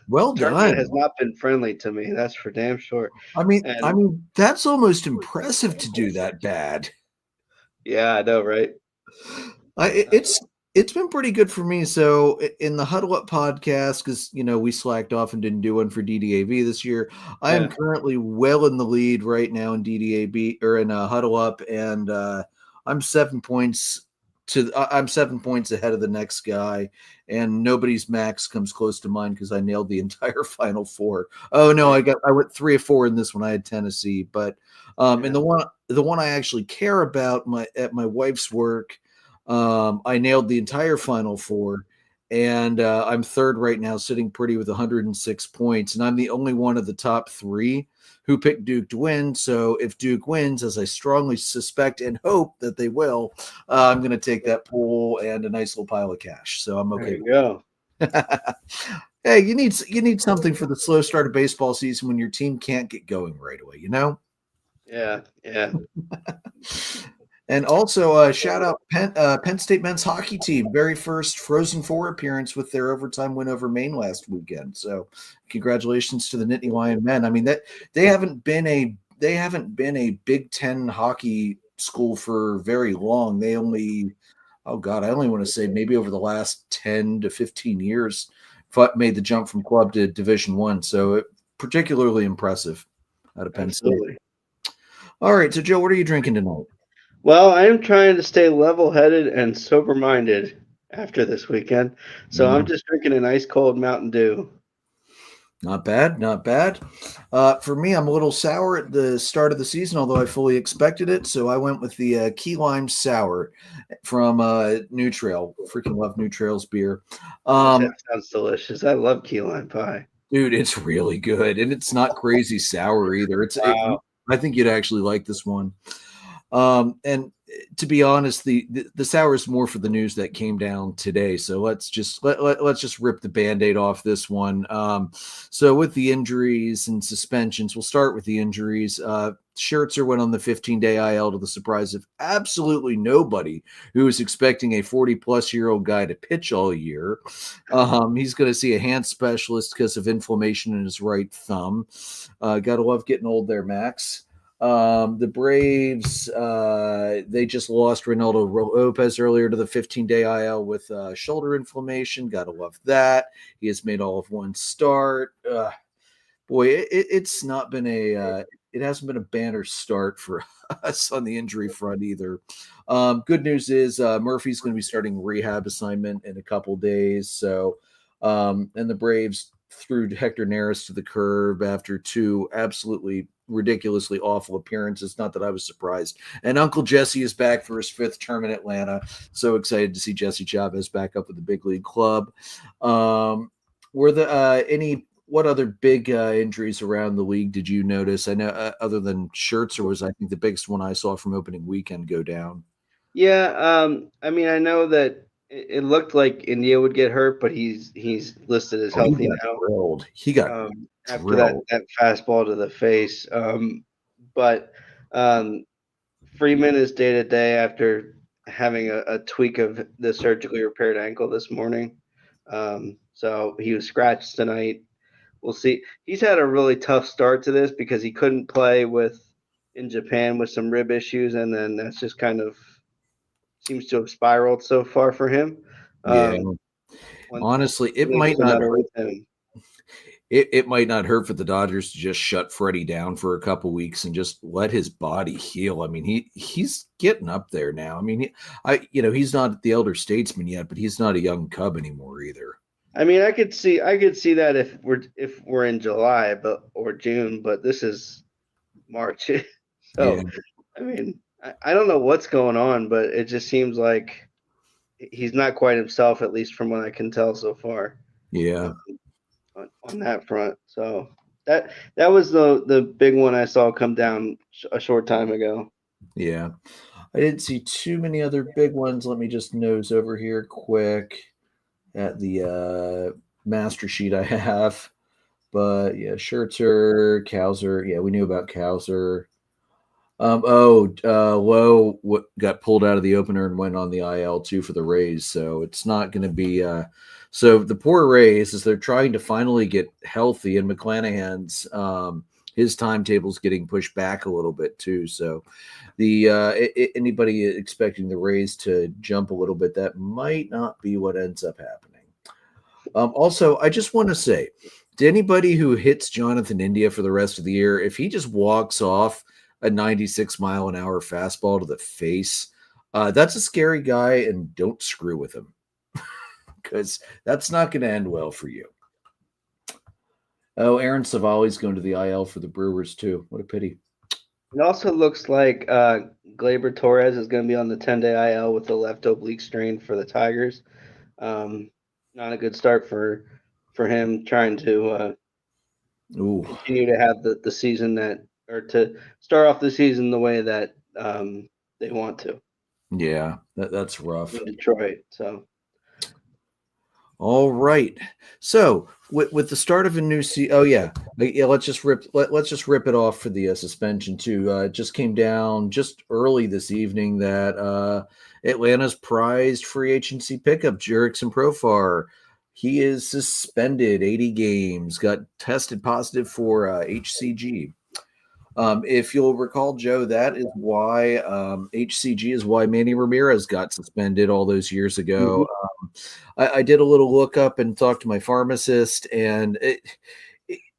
Well Tournament has done. not been friendly to me. That's for damn sure. I mean, And that's almost impressive to do that bad. yeah, I know, right? I, it- Uh, it's it's been pretty good for me. So in the Huddle Up podcast, because we slacked off and didn't do one for DDAB this year, I am yeah, currently well in the lead right now in DDAB or in Huddle Up, and I'm 7 points I'm 7 points ahead of the next guy, and nobody's max comes close to mine because I nailed the entire final four. Oh no, I went 3 of 4 in this one. I had Tennessee, but and yeah. the one I actually care about at my wife's work. I nailed the entire Final Four, and I'm third right now, sitting pretty with 106 points. And I'm the only one of the top three who picked Duke to win. So if Duke wins, as I strongly suspect and hope that they will, I'm going to take that pool and a nice little pile of cash. So I'm There okay you go. with it. Hey, you need something for the slow start of baseball season when your team can't get going right away. Yeah, yeah. And also, shout out Penn State men's hockey team, very first Frozen Four appearance with their overtime win over Maine last weekend. So, congratulations to the Nittany Lion men. I mean that they haven't been a Big Ten hockey school for very long. They only, oh God, I only want to say maybe over the last 10 to 15 years, made the jump from club to Division One. So, particularly impressive out of Penn State. Absolutely. All right, so Joe, what are you drinking tonight? Well, I am trying to stay level-headed and sober-minded after this weekend, so I'm Mm. just drinking an ice cold Mountain Dew. Not bad, not bad. For me, I'm a little sour at the start of the season, although I fully expected it. So I went with the key lime sour from New Trail. Freaking love New Trail's beer. Gosh, that Um, sounds delicious. I love key lime pie. Dude, it's really good, and it's not crazy sour either. Wow. I think you'd actually like this one. And to be honest, the sour is more for the news that came down today. So let's just rip the band-aid off this one. So with the injuries and suspensions, we'll start with the injuries. Scherzer went on the 15-day IL to the surprise of absolutely nobody who was expecting a 40-plus-year-old guy to pitch all year. He's going to see a hand specialist because of inflammation in his right thumb. Gotta love getting old there, Max. The Braves, they just lost Ronaldo Lopez earlier to the 15-day IL with shoulder inflammation. Gotta love that. He has made all of one start. Boy, it's not been it hasn't been a banner start for us on the injury front either. Good news is Murphy's going to be starting rehab assignment in a couple days. So, and the Braves threw Hector Neris to the curb after two absolutely ridiculously awful appearances. Not that I was surprised. And Uncle Jesse is back for his fifth term in Atlanta. So excited to see Jesse Chavez back up with the big league club. Were the any what other big injuries around the league did you notice? I know other than Scherzer was I think the biggest one I saw from opening weekend go down. Yeah, I mean, I know that it looked like India would get hurt, but he's listed as Oh, he healthy got now. drilled. He got After that drilled. that fastball to the face. But um, Freeman is day to day after having a tweak of the surgically repaired ankle this morning. So he was scratched tonight. We'll see. He's had a really tough start to this because he couldn't play with in Japan with some rib issues, and then that's just kind of seems to have spiraled so far for him. Yeah. Um, one Honestly, it thing might to not another hurt. with him. It might not hurt for the Dodgers to just shut Freddie down for a couple weeks and just let his body heal. I mean, he's getting up there now. I mean, he's not the elder statesman yet, but he's not a young cub anymore either. I mean, I could see that if we're in July, but or June, but this is March. Yeah, So, I mean, I don't know what's going on, but it just seems like he's not quite himself, at least from what I can tell so far, uh, yeah, on that front. So that was the big one I saw come down a short time ago. yeah. I didn't see too many other big ones. Let me just nose over here quick at the master sheet I have. But yeah, Scherzer, Kowser. Yeah, we knew about Kowser. Lowe got pulled out of the opener and went on the IL too for the Rays. So it's not going to be So the poor Rays, as they're trying to finally get healthy, and McClanahan's his timetable's getting pushed back a little bit too. So the anybody expecting the Rays to jump a little bit, that might not be what ends up happening. Also, I just want to say to anybody who hits Jonathan India for the rest of the year, if he just walks off a 96-mile-an-hour fastball to the face, that's a scary guy, and don't screw with him because that's not going to end well for you. Oh, Aaron Savali's going to the IL for the Brewers too. What a pity. It also looks like Gleyber Torres is going to be on the 10-day IL with the left oblique strain for the Tigers. Not a good start for him trying to continue to have the season to start off the season the way that they want to. Yeah, that's rough. In Detroit, so. All right. So with the start of a new season, let's just rip it off for the suspension too. It just came down just early this evening that Atlanta's prized free agency pickup, Jurickson Profar, he is suspended 80 games. Got tested positive for HCG. If you'll recall, Joe, that is why HCG is why Manny Ramirez got suspended all those years ago. I did a little look up and talked to my pharmacist, and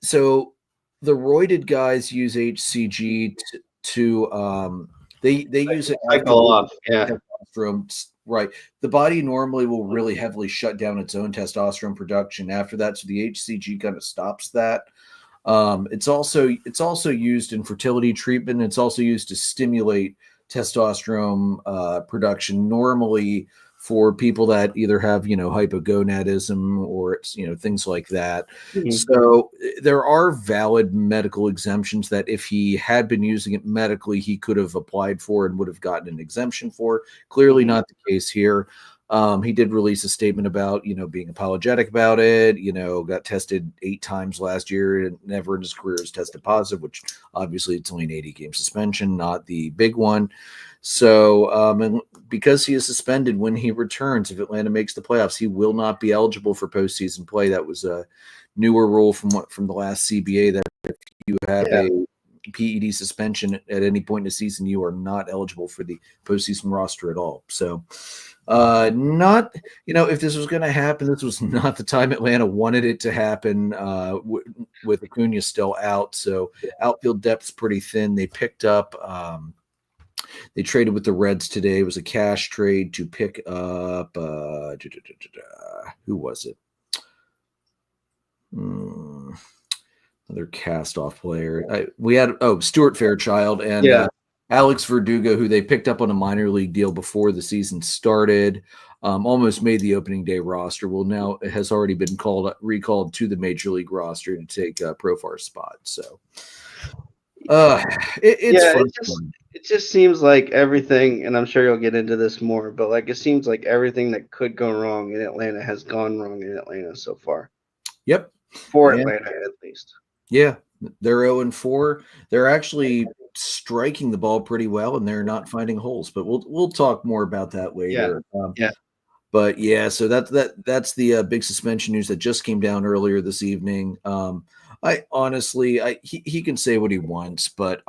so the roided guys use HCG to they use it cycle off, yeah. Testosterone, right. The body normally will really heavily shut down its own testosterone production after that, so the HCG kind of stops that. It's also used in fertility treatment. It's also used to stimulate testosterone production, normally for people that either have hypogonadism or things like that. So there are valid medical exemptions that if he had been using it medically, he could have applied for and would have gotten an exemption for. Clearly not the case here. He did release a statement about, being apologetic about it, got tested 8 times last year and never in his career has tested positive, which obviously it's only an 80-game suspension, not the big one. So, and because he is suspended when he returns, if Atlanta makes the playoffs, he will not be eligible for postseason play. That was a newer rule from the last CBA that if you have a PED suspension at any point in the season, you are not eligible for the postseason roster at all. So, not, if this was going to happen, this was not the time Atlanta wanted it to happen, with Acuna still out. So outfield depth's pretty thin. They picked up, they traded with the Reds today. It was a cash trade to pick up, who was it? Another cast-off player. We had Stuart Fairchild and Alex Verdugo, who they picked up on a minor league deal before the season started. Almost made the opening day roster. Well, now it has already been recalled to the major league roster to take Profar's spot. So it just seems like everything, and I'm sure you'll get into this more, but like it seems like everything that could go wrong in Atlanta has gone wrong in Atlanta so far. Yep. For Atlanta, at least. Yeah, they're 0-4. They're actually striking the ball pretty well, and they're not finding holes. But we'll talk more about that later. But so that's the big suspension news that just came down earlier this evening. I honestly, he can say what he wants, but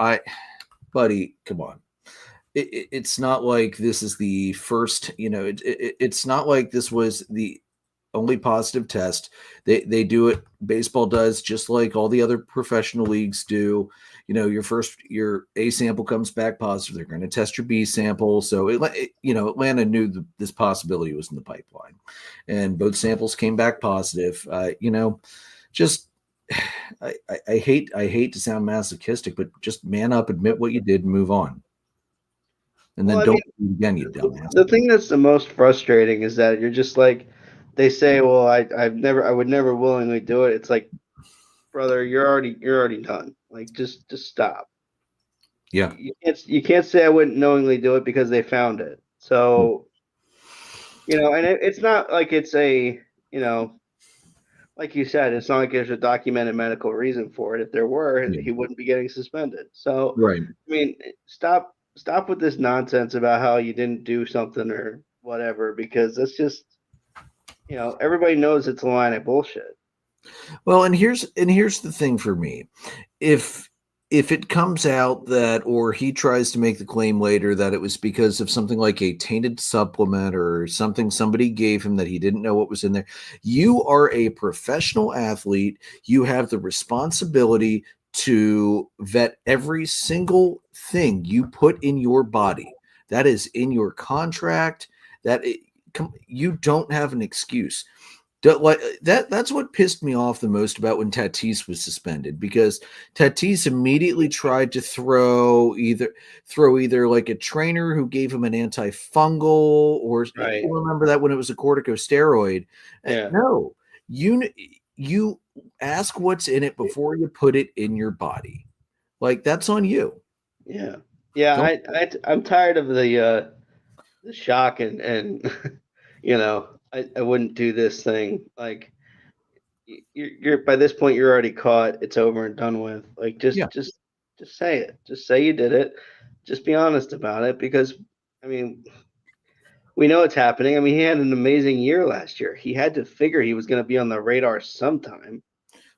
buddy, come on. It's not like this is the first. It's not like this was the only positive test. They do it. Baseball does just like all the other professional leagues do. Your A sample comes back positive. They're going to test your B sample. So Atlanta knew this possibility was in the pipeline, and both samples came back positive. Just I hate to sound masochistic, but just man up, admit what you did, and move on. And then don't do it again, you dumbass. The thing that's the most frustrating is that you're just like, they say, well, I would never willingly do it. It's like, brother, you're already done. Like, just stop. Yeah. You can't say I wouldn't knowingly do it because they found it. So, and it's not like it's a, like you said, it's not like there's a documented medical reason for it. If there were, he wouldn't be getting suspended. So, right. I mean, stop with this nonsense about how you didn't do something or whatever, because that's just, everybody knows it's a line of bullshit. Well, and here's the thing for me. If if it comes out that, or he tries to make the claim later that it was because of something like a tainted supplement or something somebody gave him that he didn't know what was in there, you are a professional athlete. You have the responsibility to vet every single thing you put in your body. That is in your contract. You don't have an excuse. Like that's what pissed me off the most about when Tatis was suspended, because Tatis immediately tried to throw either like a trainer who gave him an antifungal, or Right. you remember that when it was a corticosteroid. Yeah. No, you ask what's in it before you put it in your body. Like, that's on you. Yeah. Yeah. Don't I'm tired of the shock and I wouldn't do this thing. Like, you're by this point you're already caught. It's over and done with. Like, yeah. just say it. Just say you did it. Just be honest about it, because I mean, we know it's happening. I mean, he had an amazing year last year. He had to figure he was going to be on the radar sometime.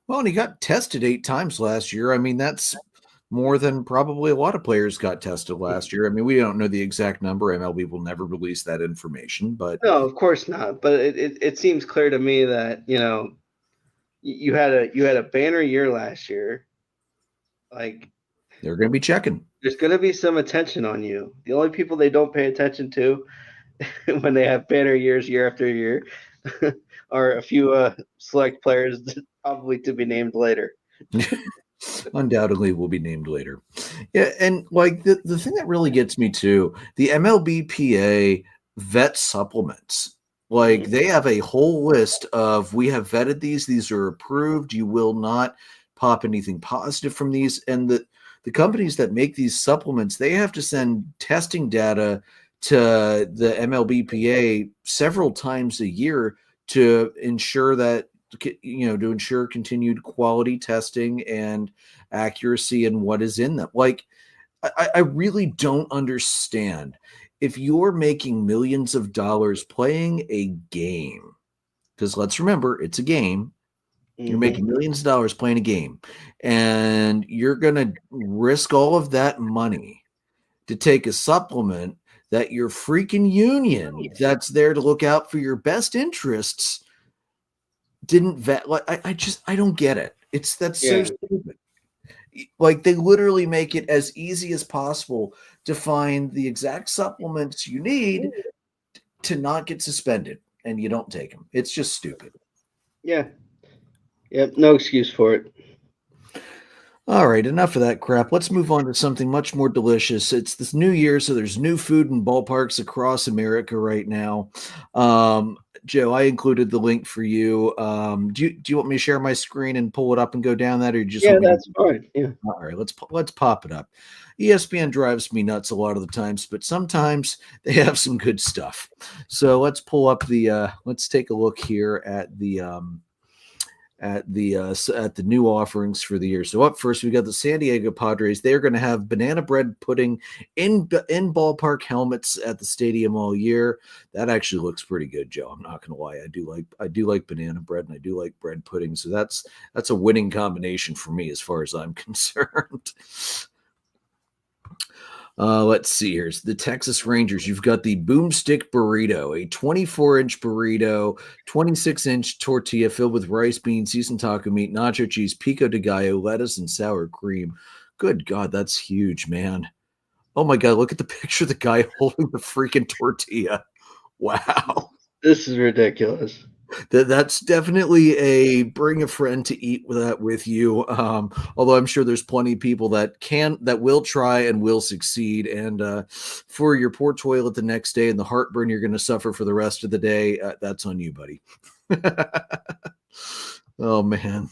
Well, and he got tested 8 times last year. I mean, that's more than probably a lot of players got tested last year. I mean, we don't know the exact number. MLB will never release that information, but No, of course not. But it seems clear to me that you had a banner year last year. Like, they're going to be checking. there's going to be some attention on you. The only people they don't pay attention to when they have banner years year after year are a few select players, probably to be named later. Undoubtedly will be named later. Yeah, and like the thing that really gets me too, the MLBPA vet supplements. Like, Mhm. they have a whole list of, we have vetted these are approved. You will not pop anything positive from these. And the companies that make these supplements, they have to send testing data to the MLBPA several times a year to ensure that, to ensure continued quality testing and accuracy in what is in them. Like, I really don't understand, if you're making millions of dollars playing a game, because let's remember, it's a game. You're Mhm. making millions of dollars playing a game, and you're going to risk all of that money to take a supplement that your freaking union that's there to look out for your best interests didn't vet. Like, I don't get it. That's so Yeah. stupid. Like, they literally make it as easy as possible to find the exact supplements you need to not get suspended, and you don't take them. It's just stupid. Yeah. Yep. No excuse for it. All right, enough of that crap. Let's move on to something much more delicious. It's this new year, so there's new food in ballparks across America right now. Um, Joe, I included the link for you. Do you want me to share my screen and pull it up and go down that, or you just Yeah, want me to? that's fine. Yeah. All right, let's pop it up. ESPN drives me nuts a lot of the times, but sometimes they have some good stuff. So let's pull up let's take a look here at the new offerings for the year. So up first, we got the San Diego Padres. They're going to have banana bread pudding in ballpark helmets at the stadium all year. That actually looks pretty good, Joe. I'm not going to lie. I do like banana bread, and I do like bread pudding. So that's a winning combination for me as far as I'm concerned. Let's see. Here's the Texas Rangers. You've got the Boomstick Burrito, a 24-inch burrito, 26-inch tortilla filled with rice, beans, seasoned taco meat, nacho cheese, pico de gallo, lettuce, and sour cream. Good God, that's huge, man. Oh my God, look at the picture of the guy holding the freaking tortilla. Wow. This is ridiculous. That's definitely a bring a friend to eat with that with you. Although I'm sure there's plenty of people that will try and will succeed. And for your poor toilet the next day and the heartburn you're going to suffer for the rest of the day, that's on you, buddy. Oh man.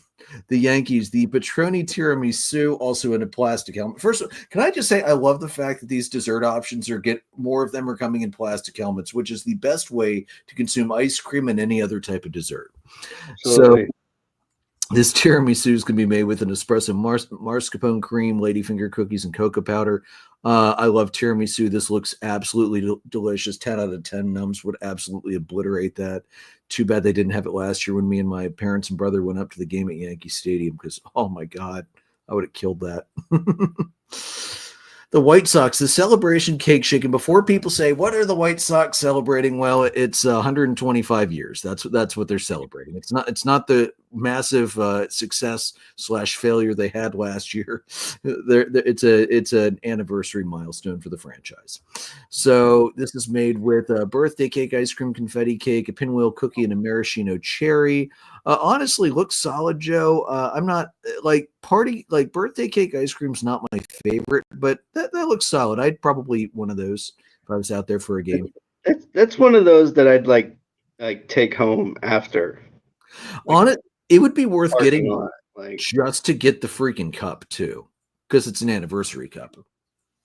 The Yankees, the Patroni tiramisu, also in a plastic helmet. First, can I just say I love the fact that these dessert options more of them are coming in plastic helmets, which is the best way to consume ice cream and any other type of dessert. So Absolutely. This tiramisu is going to be made with an espresso mascarpone cream, ladyfinger cookies, and cocoa powder. I love tiramisu. This looks absolutely delicious. 10 out of 10. Nums would absolutely obliterate that. Too bad they didn't have it last year when me and my parents and brother went up to the game at Yankee Stadium because, oh my God, I would have killed that. The White Sox, the celebration cake shaking. Before people say, "What are the White Sox celebrating?" Well, it's 125 years. That's what they're celebrating. It's not the massive success slash failure they had last year. It's an anniversary milestone for the franchise. So this is made with a birthday cake, ice cream, confetti cake, a pinwheel cookie, and a maraschino cherry. Honestly, looks solid, Joe. I'm not like birthday cake ice cream's not my favorite, but that looks solid. I'd probably eat one of those if I was out there for a game. That's one of those that I'd like take home after like On it, it would be worth parking getting lot. Like just to get the freaking cup too, because it's an anniversary cup.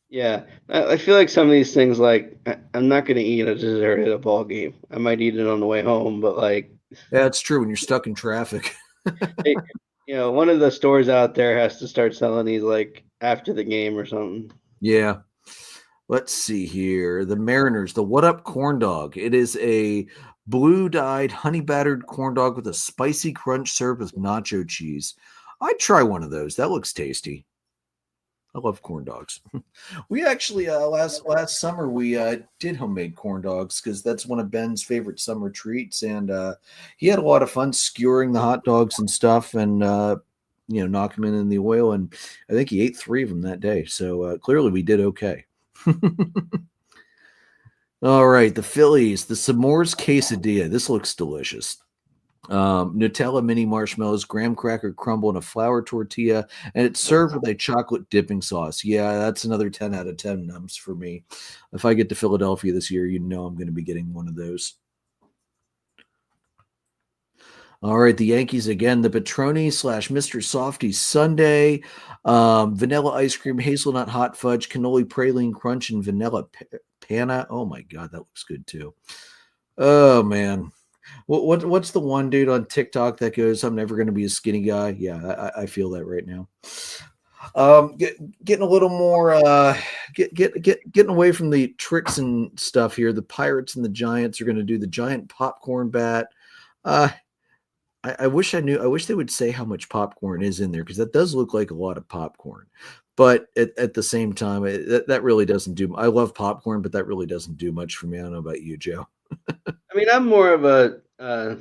yeah, I feel like some of these things like I'm not gonna eat a dessert at a ball game. I might eat it on the way home, but like Yeah, it's true when you're stuck in traffic. it, one of the stores out there has to start selling these like after the game or something. Yeah. Let's see here. The Mariners, the What Up Corn Dog. It is a blue dyed, honey battered corn dog with a spicy crunch served with nacho cheese. I'd try one of those. That looks tasty. I love corn dogs. We actually last summer we did homemade corn dogs because that's one of Ben's favorite summer treats, and he had a lot of fun skewering the hot dogs and stuff, and knock them in the oil. And I think he ate 3 of them that day. So clearly we did okay. All right, the Phillies, the s'mores quesadilla. This looks delicious. Nutella mini marshmallows, graham cracker crumble, and a flour tortilla, and it's served with a chocolate dipping sauce. Yeah, that's another 10 out of 10 nums for me. If I get to Philadelphia this year, I'm going to be getting one of those. All right, the Yankees again, the Petroni slash Mr. Softy Sundae, vanilla ice cream, hazelnut hot fudge, cannoli praline crunch, and vanilla panna. Oh my God, that looks good too. Oh man. What's the one dude on TikTok that goes, "I'm never going to be a skinny guy"? Yeah, I feel that right now. Getting a little more getting away from the tricks and stuff here. The Pirates and the Giants are going to do the giant popcorn bat. Uh, I wish I knew. I wish they would say how much popcorn is in there because that does look like a lot of popcorn. But at the same time, that really doesn't do. I love popcorn, but that really doesn't do much for me. I don't know about you, Joe. I mean, I'm more of a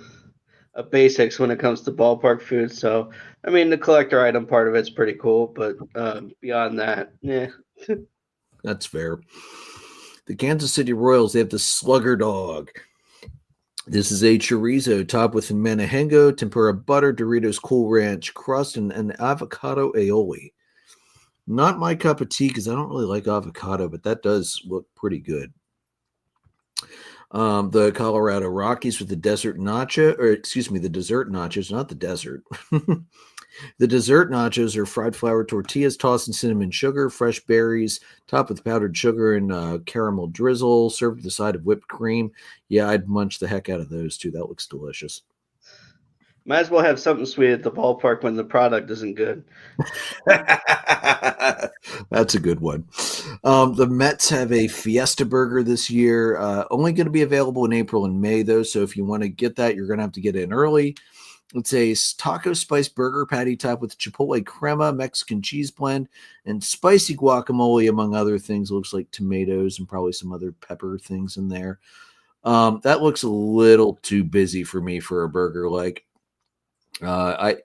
basics when it comes to ballpark food. So, I mean, the collector item part of it's pretty cool, but beyond that, yeah. That's fair. The Kansas City Royals, they have the Slugger Dog. This is a chorizo topped with menajengo, tempura butter, Doritos Cool Ranch crust, and an avocado aioli. Not my cup of tea because I don't really like avocado, but that does look pretty good. The Colorado Rockies with the dessert the dessert nachos, not the desert. The dessert nachos are fried flour tortillas tossed in cinnamon sugar, fresh berries, topped with powdered sugar and caramel drizzle, served with a side of whipped cream. Yeah, I'd munch the heck out of those too. That looks delicious. Might as well have something sweet at the ballpark when the product isn't good. That's a good one. The Mets have a Fiesta Burger this year. Only going to be available in April and May, though. So if you want to get that, you're going to have to get in early. It's a taco spice burger patty topped with chipotle crema, Mexican cheese blend, and spicy guacamole, among other things. It looks like tomatoes and probably some other pepper things in there. That looks a little too busy for me for a burger. Like, I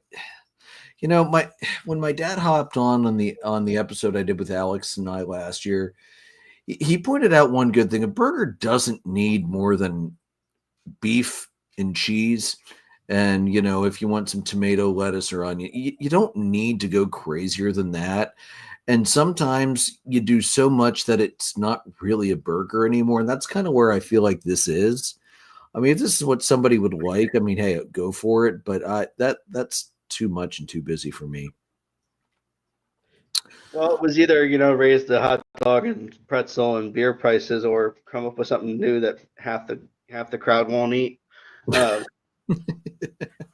my when my dad hopped on the episode I did with Alex and I last year, he pointed out one good thing: a burger doesn't need more than beef and cheese. And if you want some tomato, lettuce, or onion, you don't need to go crazier than that. And sometimes you do so much that it's not really a burger anymore. And that's kind of where I feel like this is. I mean, if this is what somebody would like, I mean, hey, go for it. But that's too much and too busy for me. Well, it was either raise the hot dog and pretzel and beer prices, or come up with something new that half the crowd won't eat.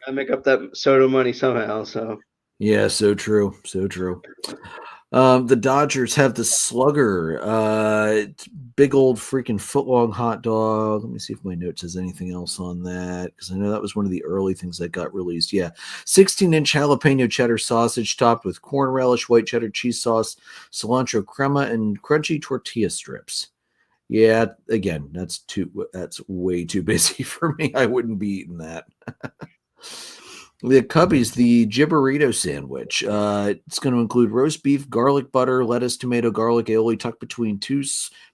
I make up that soda money somehow. So Yeah, so true. So true. The Dodgers have the slugger. It's big old freaking footlong hot dog. Let me see if my notes has anything else on that because I know that was one of the early things that got released. Yeah, 16-inch jalapeno cheddar sausage topped with corn relish, white cheddar cheese sauce, cilantro crema, and crunchy tortilla strips. Yeah, again, that's way too busy for me. I wouldn't be eating that. The Cubbies, the Gibberito sandwich. It's going to include roast beef, garlic butter, lettuce, tomato, garlic aioli tucked between two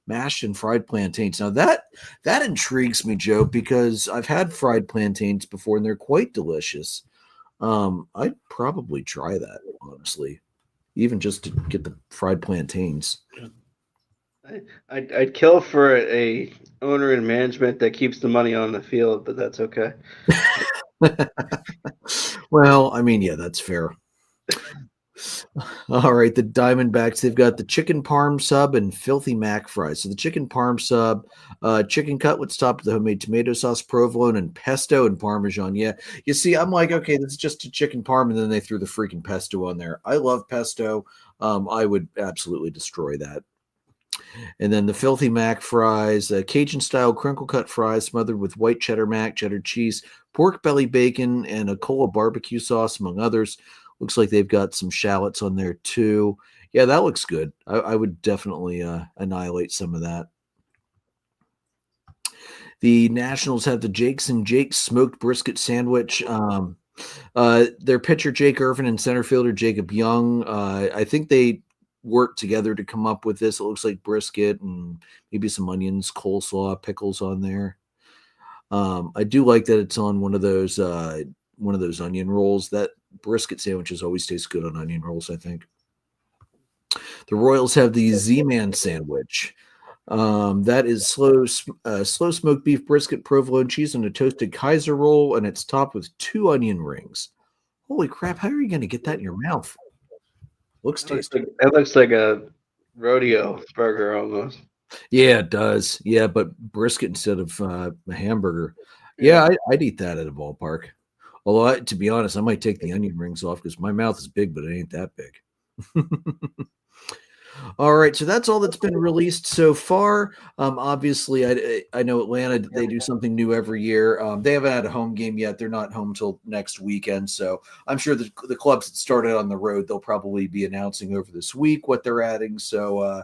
mashed and fried plantains. Now that intrigues me, Joe, because I've had fried plantains before and they're quite delicious. I'd probably try that, honestly, even just to get the fried plantains. I'd kill for a owner and management that keeps the money on the field, but that's okay. Well, I mean, yeah, that's fair. All right, the Diamondbacks, they've got the chicken parm sub and filthy mac fries. So the chicken parm sub, chicken cutlets topped with the homemade tomato sauce, provolone, and pesto and parmesan. Yeah, you see, I'm like, okay, this is just a chicken parm, and then they threw the freaking pesto on there. I love pesto. I would absolutely destroy that. And then the filthy mac fries, Cajun style crinkle cut fries smothered with white cheddar mac, cheddar cheese, pork belly bacon, and a cola barbecue sauce, among others. Looks like they've got some shallots on there too. Yeah, that looks good. I would definitely annihilate some of that. The Nationals have the Jakes and Jakes smoked brisket sandwich. Their pitcher Jake Irvin and center fielder Jacob Young. I think they worked together to come up with this. It looks like brisket and maybe some onions, coleslaw, pickles on there. I do like that it's on one of those onion rolls. That brisket sandwiches always taste good on onion rolls, I think. The Royals have the Z-Man sandwich. That is slow smoked beef brisket, provolone cheese, and a toasted Kaiser roll, and it's topped with 2 onion rings. Holy crap! How are you going to get that in your mouth? Looks tasty. That looks like a rodeo burger almost. Yeah, it does. Yeah, but brisket instead of a hamburger. Yeah. Yeah, I'd eat that at a ballpark. Although, to be honest, I might take the onion rings off because my mouth is big, but it ain't that big. All right, so that's all that's been released so far. Obviously, I know Atlanta, they do something new every year. They haven't had a home game yet. They're not home till next weekend, so I'm sure the clubs that started on the road, they'll probably be announcing over this week what they're adding. So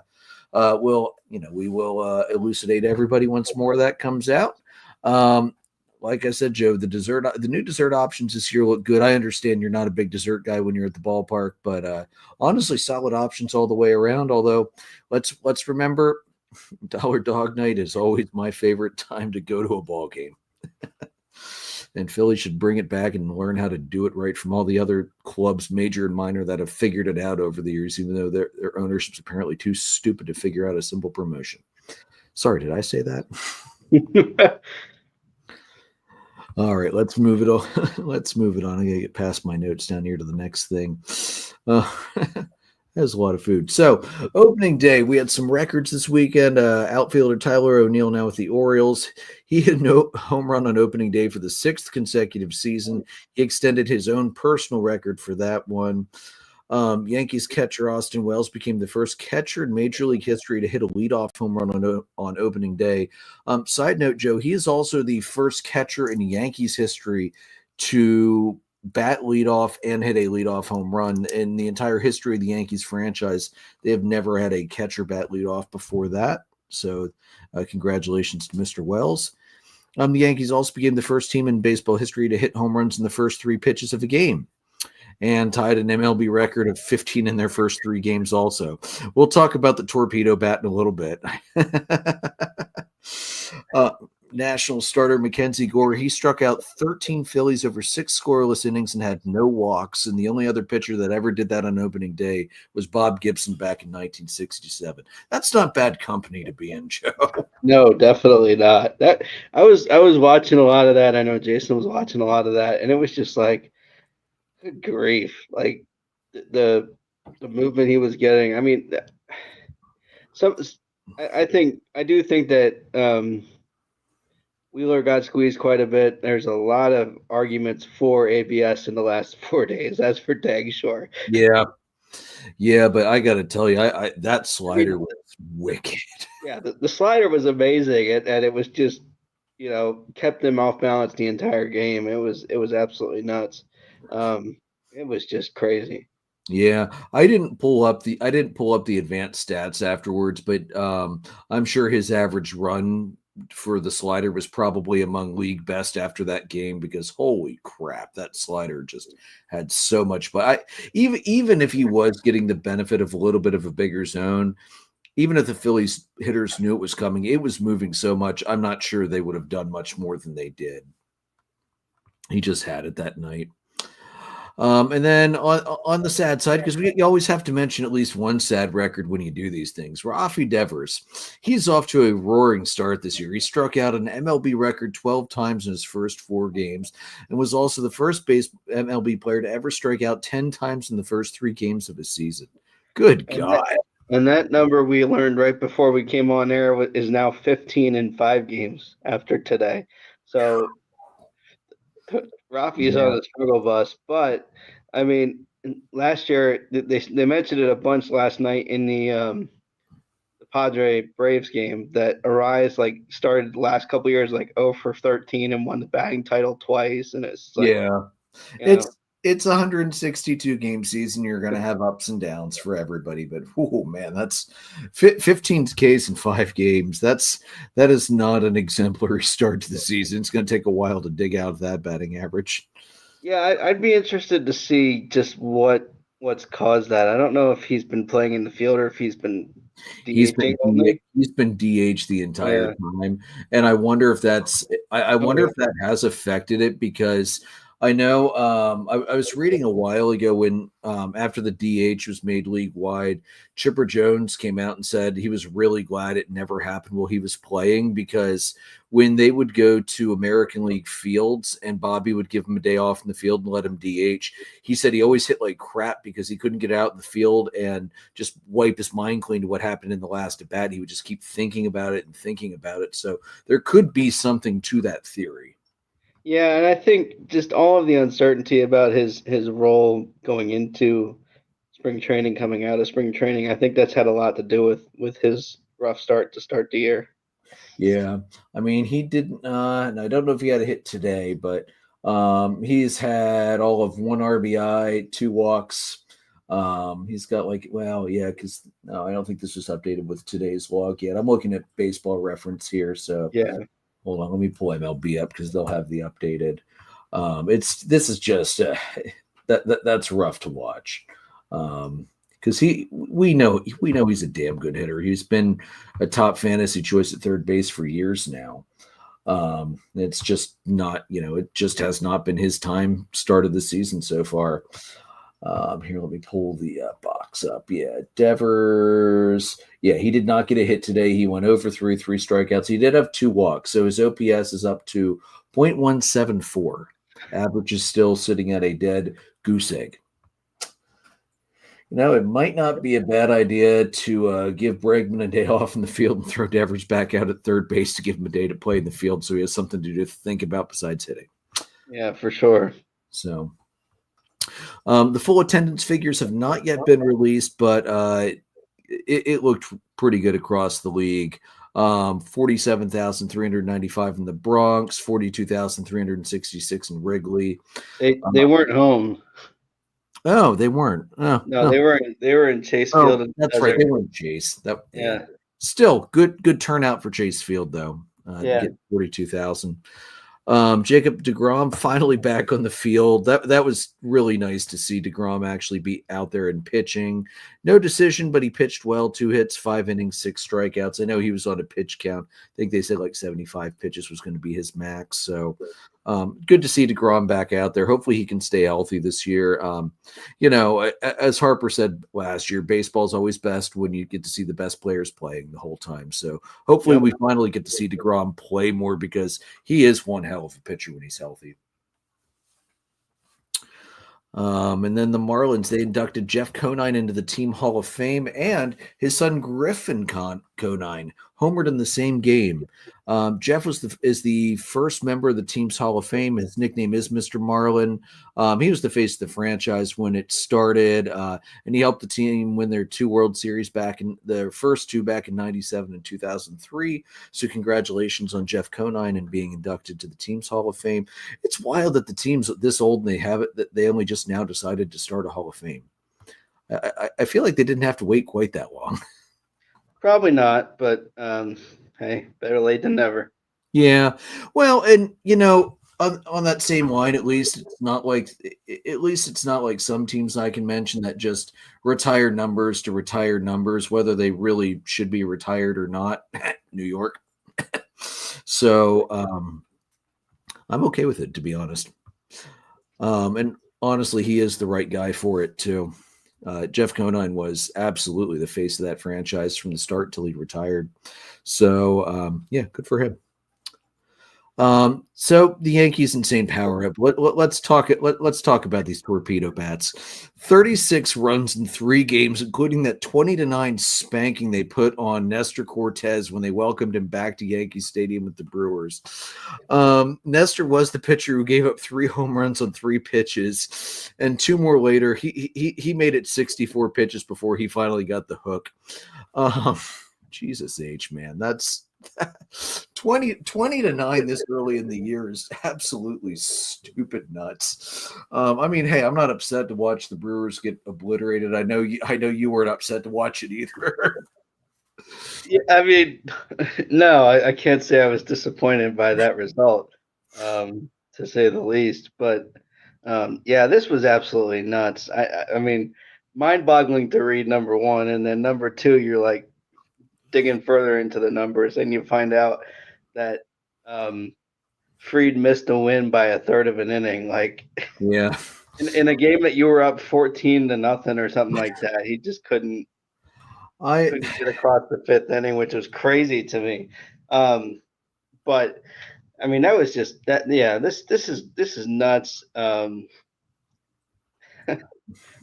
we will elucidate everybody once more that comes out. Like I said, Joe, the new dessert options this year look good. I understand you're not a big dessert guy when you're at the ballpark, but honestly, solid options all the way around. Although, let's remember, Dollar Dog Night is always my favorite time to go to a ball game. And Philly should bring it back and learn how to do it right from all the other clubs, major and minor, that have figured it out over the years, even though their ownership's apparently too stupid to figure out a simple promotion. Sorry, did I say that? All right, let's move it on. Let's move it on. I gotta get past my notes down here to the next thing. There's a lot of food. So, opening day, we had some records this weekend. Outfielder Tyler O'Neill, now with the Orioles, he hit no home run on opening day for the 6th consecutive season. He extended his own personal record for that one. Yankees catcher Austin Wells became the first catcher in Major League history to hit a leadoff home run on opening day. Side note, Joe, he is also the first catcher in Yankees history to bat leadoff and hit a leadoff home run. In the entire history of the Yankees franchise, they have never had a catcher bat leadoff before that. So congratulations to Mr. Wells. The Yankees also became the first team in baseball history to hit home runs in the first 3 pitches of a game, and tied an MLB record of 15 in their first 3 games also. We'll talk about the torpedo bat in a little bit. National starter Mackenzie Gore, he struck out 13 Phillies over 6 scoreless innings and had no walks, and the only other pitcher that ever did that on opening day was Bob Gibson back in 1967. That's not bad company to be in, Joe. No, definitely not. That I was watching a lot of that. I know Jason was watching a lot of that, and it was just like, good grief, like the movement he was getting. I mean, some I do think that Wheeler got squeezed quite a bit. There's a lot of arguments for ABS in the last 4 days. That's for dang sure. Yeah. Yeah, but I got to tell you, I that I mean, slider was wicked. yeah, the slider was amazing, and it was just, kept him off balance the entire game. It was absolutely nuts. It was just crazy. Yeah, I didn't pull up the advanced stats afterwards, but I'm sure his average run for the slider was probably among league best after that game because holy crap, that slider just had so much. But even if he was getting the benefit of a little bit of a bigger zone, even if the Phillies hitters knew it was coming, it was moving so much. I'm not sure they would have done much more than they did. He just had it that night. And then on the sad side, because you always have to mention at least one sad record when you do these things. Rafi Devers, he's off to a roaring start this year. He struck out an MLB record 12 times in his first 4 games and was also the first base MLB player to ever strike out 10 times in the first 3 games of a season. Good And God. that number we learned right before we came on air is now 15 in 5 games after today. So Rafi is on Yeah. the struggle bus, but I mean, last year they mentioned it a bunch last night in the Padre Braves game that Arias like started the last couple years like 0 for 13 and won the batting title twice, and it's like, Yeah. you know, It's a 162 game season. You're going to have ups and downs for everybody, but oh man, that's 15 Ks in 5 games. That is not an exemplary start to the season. It's going to take a while to dig out that batting average. yeah, I'd be interested to see just what's caused that. I don't know if he's been playing in the field or if he's been DHing only. He's been DH the entire Yeah, time, and I wonder if I oh wonder yeah, if that has affected it because I know I was reading a while ago when after the DH was made league wide, Chipper Jones came out and said he was really glad it never happened while he was playing because when they would go to American League fields and Bobby would give him a day off in the field and let him DH, he said he always hit like crap because he couldn't get out in the field and just wipe his mind clean to what happened in the last at bat. He would just keep thinking about it and thinking about it. So there could be something to that theory. yeah, and I think just all of the uncertainty about his role going into spring training, coming out of spring training, I think that's had a lot to do with his rough start to start the year. Yeah, I mean, he didn't. And I don't know if he had a hit today, but he's had all of 1 RBI, 2 walks. He's got like, well, yeah, because no, I don't think this was updated with today's log yet. I'm looking at Baseball Reference here, so Yeah, hold on, let me pull MLB up because they'll have the updated. It's this is just that's rough to watch. Because we know he's a damn good hitter. He's been a top fantasy choice at third base for years now. It's just not, it just has not been his time start of the season so far. Here, let me pull the box up. Yeah, Devers. Yeah, he did not get a hit today. He went over 3 strikeouts. He did have 2 walks, so his OPS is up to 0.174. Average is still sitting at a dead goose egg. It might not be a bad idea to give Bregman a day off in the field and throw Devers back out at third base to give him a day to play in the field so he has something to think about besides hitting. yeah, for sure. So the full attendance figures have not yet been released, but it looked pretty good across the league. 47,395 in the Bronx, 42,366 in Wrigley. They weren't home. Oh, they weren't. Oh, No, they were in Chase Field in the that's right. desert. They weren't Chase. Yeah, Still good turnout for Chase Field though. yeah. Get 42,000. Jacob DeGrom finally back on the field. That was really nice to see DeGrom actually be out there and pitching. No decision, but he pitched well. 2 hits, 5 innings, 6 strikeouts. I know he was on a pitch count. I think they said like 75 pitches was going to be his max. So good to see DeGrom back out there. Hopefully he can stay healthy this year. As Harper said last year, baseball is always best when you get to see the best players playing the whole time. So hopefully we finally get to see DeGrom play more because he is one hell of a pitcher when he's healthy. And then the Marlins, they inducted Jeff Conine into the Team Hall of Fame and his son Griffin Conine, homered in the same game. Jeff is the first member of the team's Hall of Fame. His nickname is Mr. Marlin. He was the face of the franchise when it started, and he helped the team win their 2 World Series their first 2 back in 97 and 2003. So congratulations on Jeff Conine and being inducted to the team's Hall of Fame. It's wild that the team's this old and they have it, that they only just now decided to start a Hall of Fame. I feel like they didn't have to wait quite that long. Probably not, but hey, better late than never. Yeah. Well, and on that same line, at least it's not like some teams I can mention that just retire numbers to retire numbers, whether they really should be retired or not. New York. So I'm okay with it, to be honest. And honestly, he is the right guy for it too. Jeff Conine was absolutely the face of that franchise from the start till he retired. So yeah, good for him. So the Yankees' insane power up. Let's talk about these torpedo bats. 36 runs in 3 games, including that 20-9 spanking they put on Nestor Cortez when they welcomed him back to Yankee Stadium with the Brewers. Nestor was the pitcher who gave up 3 home runs on 3 pitches, and 2 more later. He made it 64 pitches before he finally got the hook. Jesus H, man, that's 20-9 this early in the year is absolutely stupid nuts. I mean, hey, I'm not upset to watch the Brewers get obliterated. I know you weren't upset to watch it either. Yeah, I mean, no, I can't say I was disappointed by that result, to say the least. But yeah, this was absolutely nuts. I mean, mind-boggling to read number 1, and then number 2, you're like digging further into the numbers, and you find out that Fried missed a win by a third of an inning. Like, yeah, in a game that you were up 14-0 or something like that, he just couldn't get across the 5th inning, which was crazy to me. But I mean, that was just that. Yeah, this is nuts.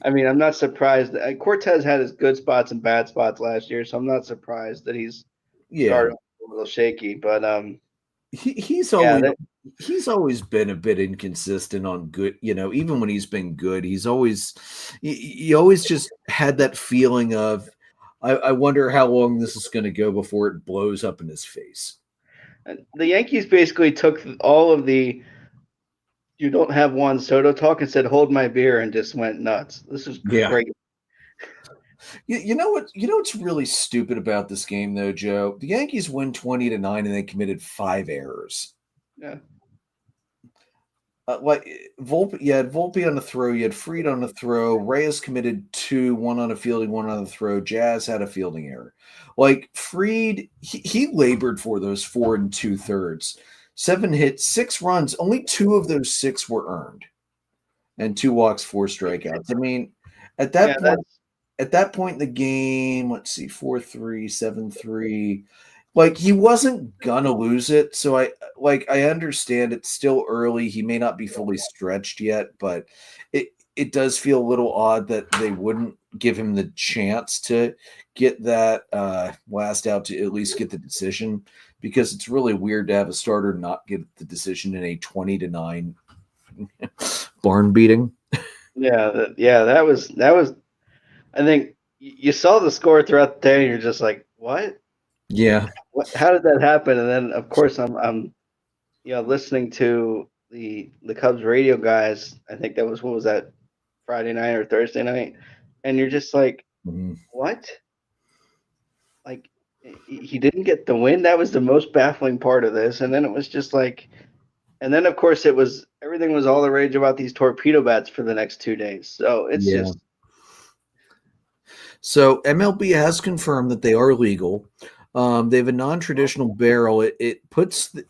I mean, I'm not surprised. Cortez had his good spots and bad spots last year, so I'm not surprised that he's started a little shaky. But he's always been a bit inconsistent on good. Even when he's been good, he always just had that feeling of, I wonder how long this is going to go before it blows up in his face. The Yankees basically took all of the "you don't have Juan Soto" talk and said, "Hold my beer," and just went nuts. This is great. You know what? You know what's really stupid about this game, though, Joe? The Yankees win 20-9, and they committed 5 errors. Yeah. Like Volpe, you had Volpe on the throw, you had Fried on the throw, Reyes committed 2, 1 on a fielding, 1 on the throw. Jazz had a fielding error. Like Fried, he labored for those 4 2/3. 7 hits, 6 runs. Only 2 of those 6 were earned, and 2 walks, 4 strikeouts. I mean, at that point in the game, let's see, 4-3, 7-3. Like, he wasn't gonna lose it. So I understand it's still early. He may not be fully stretched yet, but it does feel a little odd that they wouldn't give him the chance to get that last out to at least get the decision, because it's really weird to have a starter not get the decision in a 20-9 barn beating. Yeah, that was. I think you saw the score throughout the day, and you're just like, "What? Yeah. How did that happen?" And then, of course, I'm listening to the Cubs radio guys. I think that was, what was that, Friday night or Thursday night, and you're just like, "What?" Like, he didn't get the win. That was the most baffling part of this. And then it was just like, and then of course everything was all the rage about these torpedo bats for the next 2 days. So it's just. So MLB has confirmed that they are legal. They have a non-traditional barrel. It puts the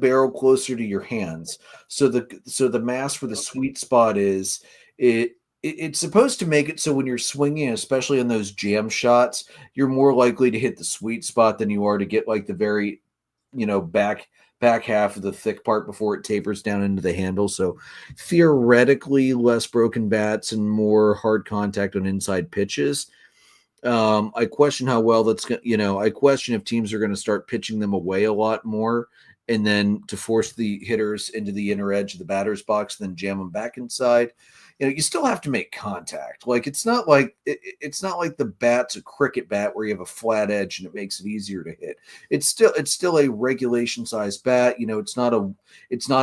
barrel closer to your hands. So the mass where the sweet spot is, it's supposed to make it so when you're swinging, especially in those jam shots, you're more likely to hit the sweet spot than you are to get like the very, back half of the thick part before it tapers down into the handle. So theoretically, less broken bats and more hard contact on inside pitches. I question how well that's going. I question if teams are going to start pitching them away a lot more, and then to force the hitters into the inner edge of the batter's box, then jam them back inside. You still have to make contact. Like it's not like it's not like the bat's a cricket bat where you have a flat edge and it makes it easier to hit. It's still a regulation size bat. It's not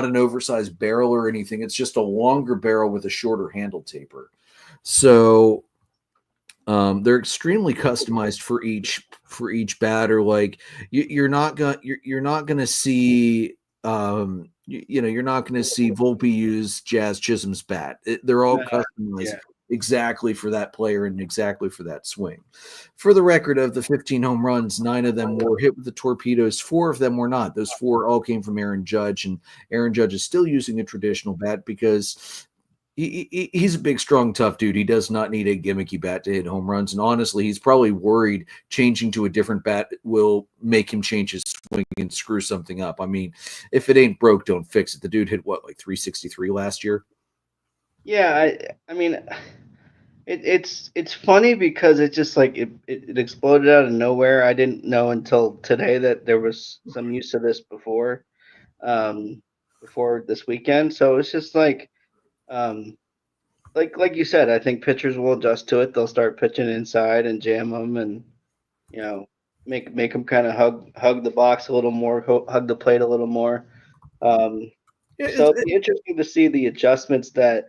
an oversized barrel or anything. It's just a longer barrel with a shorter handle taper. So they're extremely customized for each batter. Like you're not gonna see you're not gonna see Volpe use Jazz Chisholm's bat. They're all customized Yeah. exactly for that player and exactly for that swing. For the record, of the 15 home runs, 9 of them were hit with the torpedoes. 4 of them were not. Those 4 all came from Aaron Judge, and Aaron Judge is still using a traditional bat because he's a big, strong, tough dude. He does not need a gimmicky bat to hit home runs. And honestly, he's probably worried changing to a different bat will make him change his swing and screw something up. I mean, if it ain't broke, don't fix it. The dude hit what, like 363 last year? Yeah, I mean, it's funny because it's just like it exploded out of nowhere. I didn't know until today that there was some use of this um, before this weekend. So it's just um, like you said, I think pitchers will adjust to it. They'll start pitching inside and jam them, and you know, make them kind of hug the box a little more, hug the plate a little more. Um, Yeah, so it'd be interesting to see the adjustments that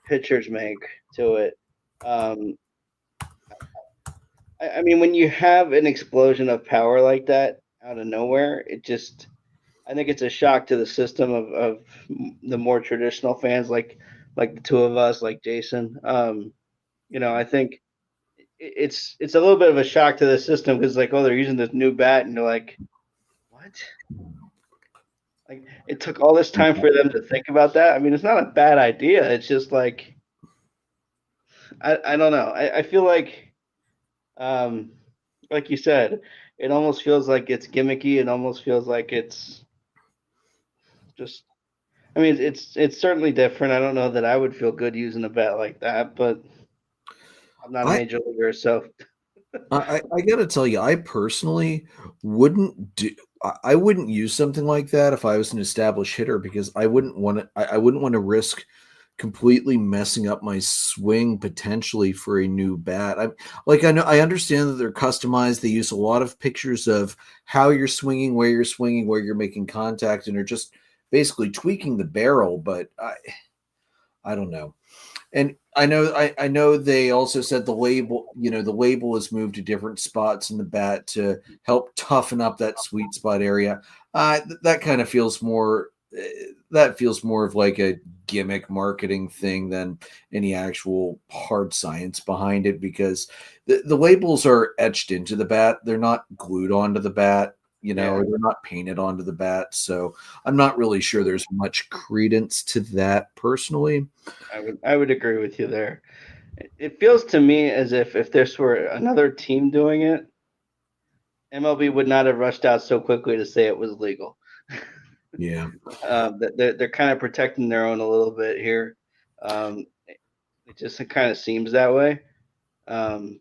pitchers make to it. Um, I mean, when you have an explosion of power like that out of nowhere, I think it's a shock to the system of the more traditional fans, like the two of us, like Jason. I think it's a little bit of a shock to the system because like, oh, they're using this new bat, and they're like, what? Like, it took all this time for them to think about that. I mean, it's not a bad idea. It's just I don't know. I feel um, like you said, it almost feels like it's gimmicky. It almost feels like it's just. I mean, it's certainly different. I don't know that I would feel good using a bat like that, but I'm not a I major leaguer, so I got to tell you, I personally wouldn't do. I wouldn't use something like that if I was an established hitter because I wouldn't want to. I wouldn't want to risk completely messing up my swing potentially for a new bat. I understand that they're customized. They use a lot of pictures of how you're swinging, where you're making contact, and are just basically tweaking the barrel. But I don't know. And I know they also said the label is moved to different spots in the bat to help toughen up that sweet spot area. That kind of feels more that feels more of like a gimmick marketing thing than any actual hard science behind it because the labels are etched into the bat. They're not glued onto the bat, yeah, or they're not painted onto the bat. So I'm not really sure there's much credence to that personally. I would agree with you there. It feels to me as if this were another team doing it, MLB would not have rushed out so quickly to say it was legal. Yeah. That they're kind of protecting their own a little bit here. It just kind of seems that way. Um,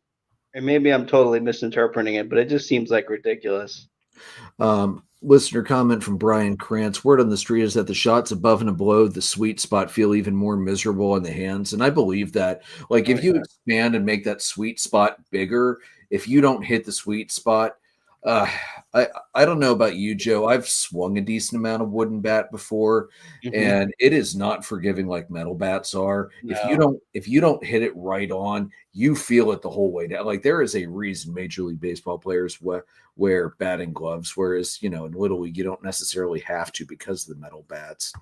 and maybe I'm totally misinterpreting it, but it just seems like ridiculous. Listener comment from Brian Krantz. Word on the street is that the shots above and below the sweet spot feel even more miserable in the hands. And I believe that. Like, Oh if you yeah, expand and make that sweet spot bigger, if you don't hit the sweet spot, uh, I don't know about you, Joe. I've swung a decent amount of wooden bat before, hmm and it is not forgiving like metal bats are. If you no, don't hit it right on, you feel it the whole way down. Like there is a reason Major League Baseball players wear batting gloves, whereas in Little League you don't necessarily have to because of the metal bats.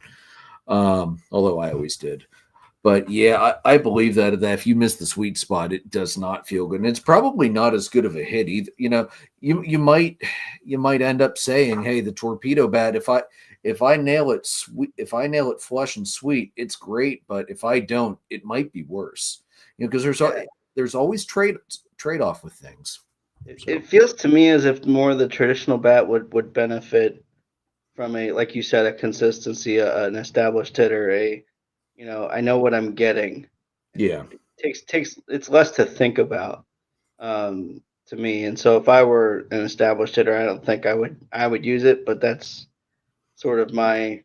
Although I always did. But yeah, I believe that if you miss the sweet spot, it does not feel good, and it's probably not as good of a hit either. You might end up saying, "Hey, the torpedo bat. If I nail it sweet, if I nail it flush and sweet, it's great. But if I don't, it might be worse. Because yeah. there's always trade off with things. It So feels to me as if more the traditional bat would benefit from a, like you said, a consistency, an established hitter, I know what I'm getting. yeah, It takes it's less to think about. to me. And so if I were an established hitter, I don't think I would use it, but that's sort of my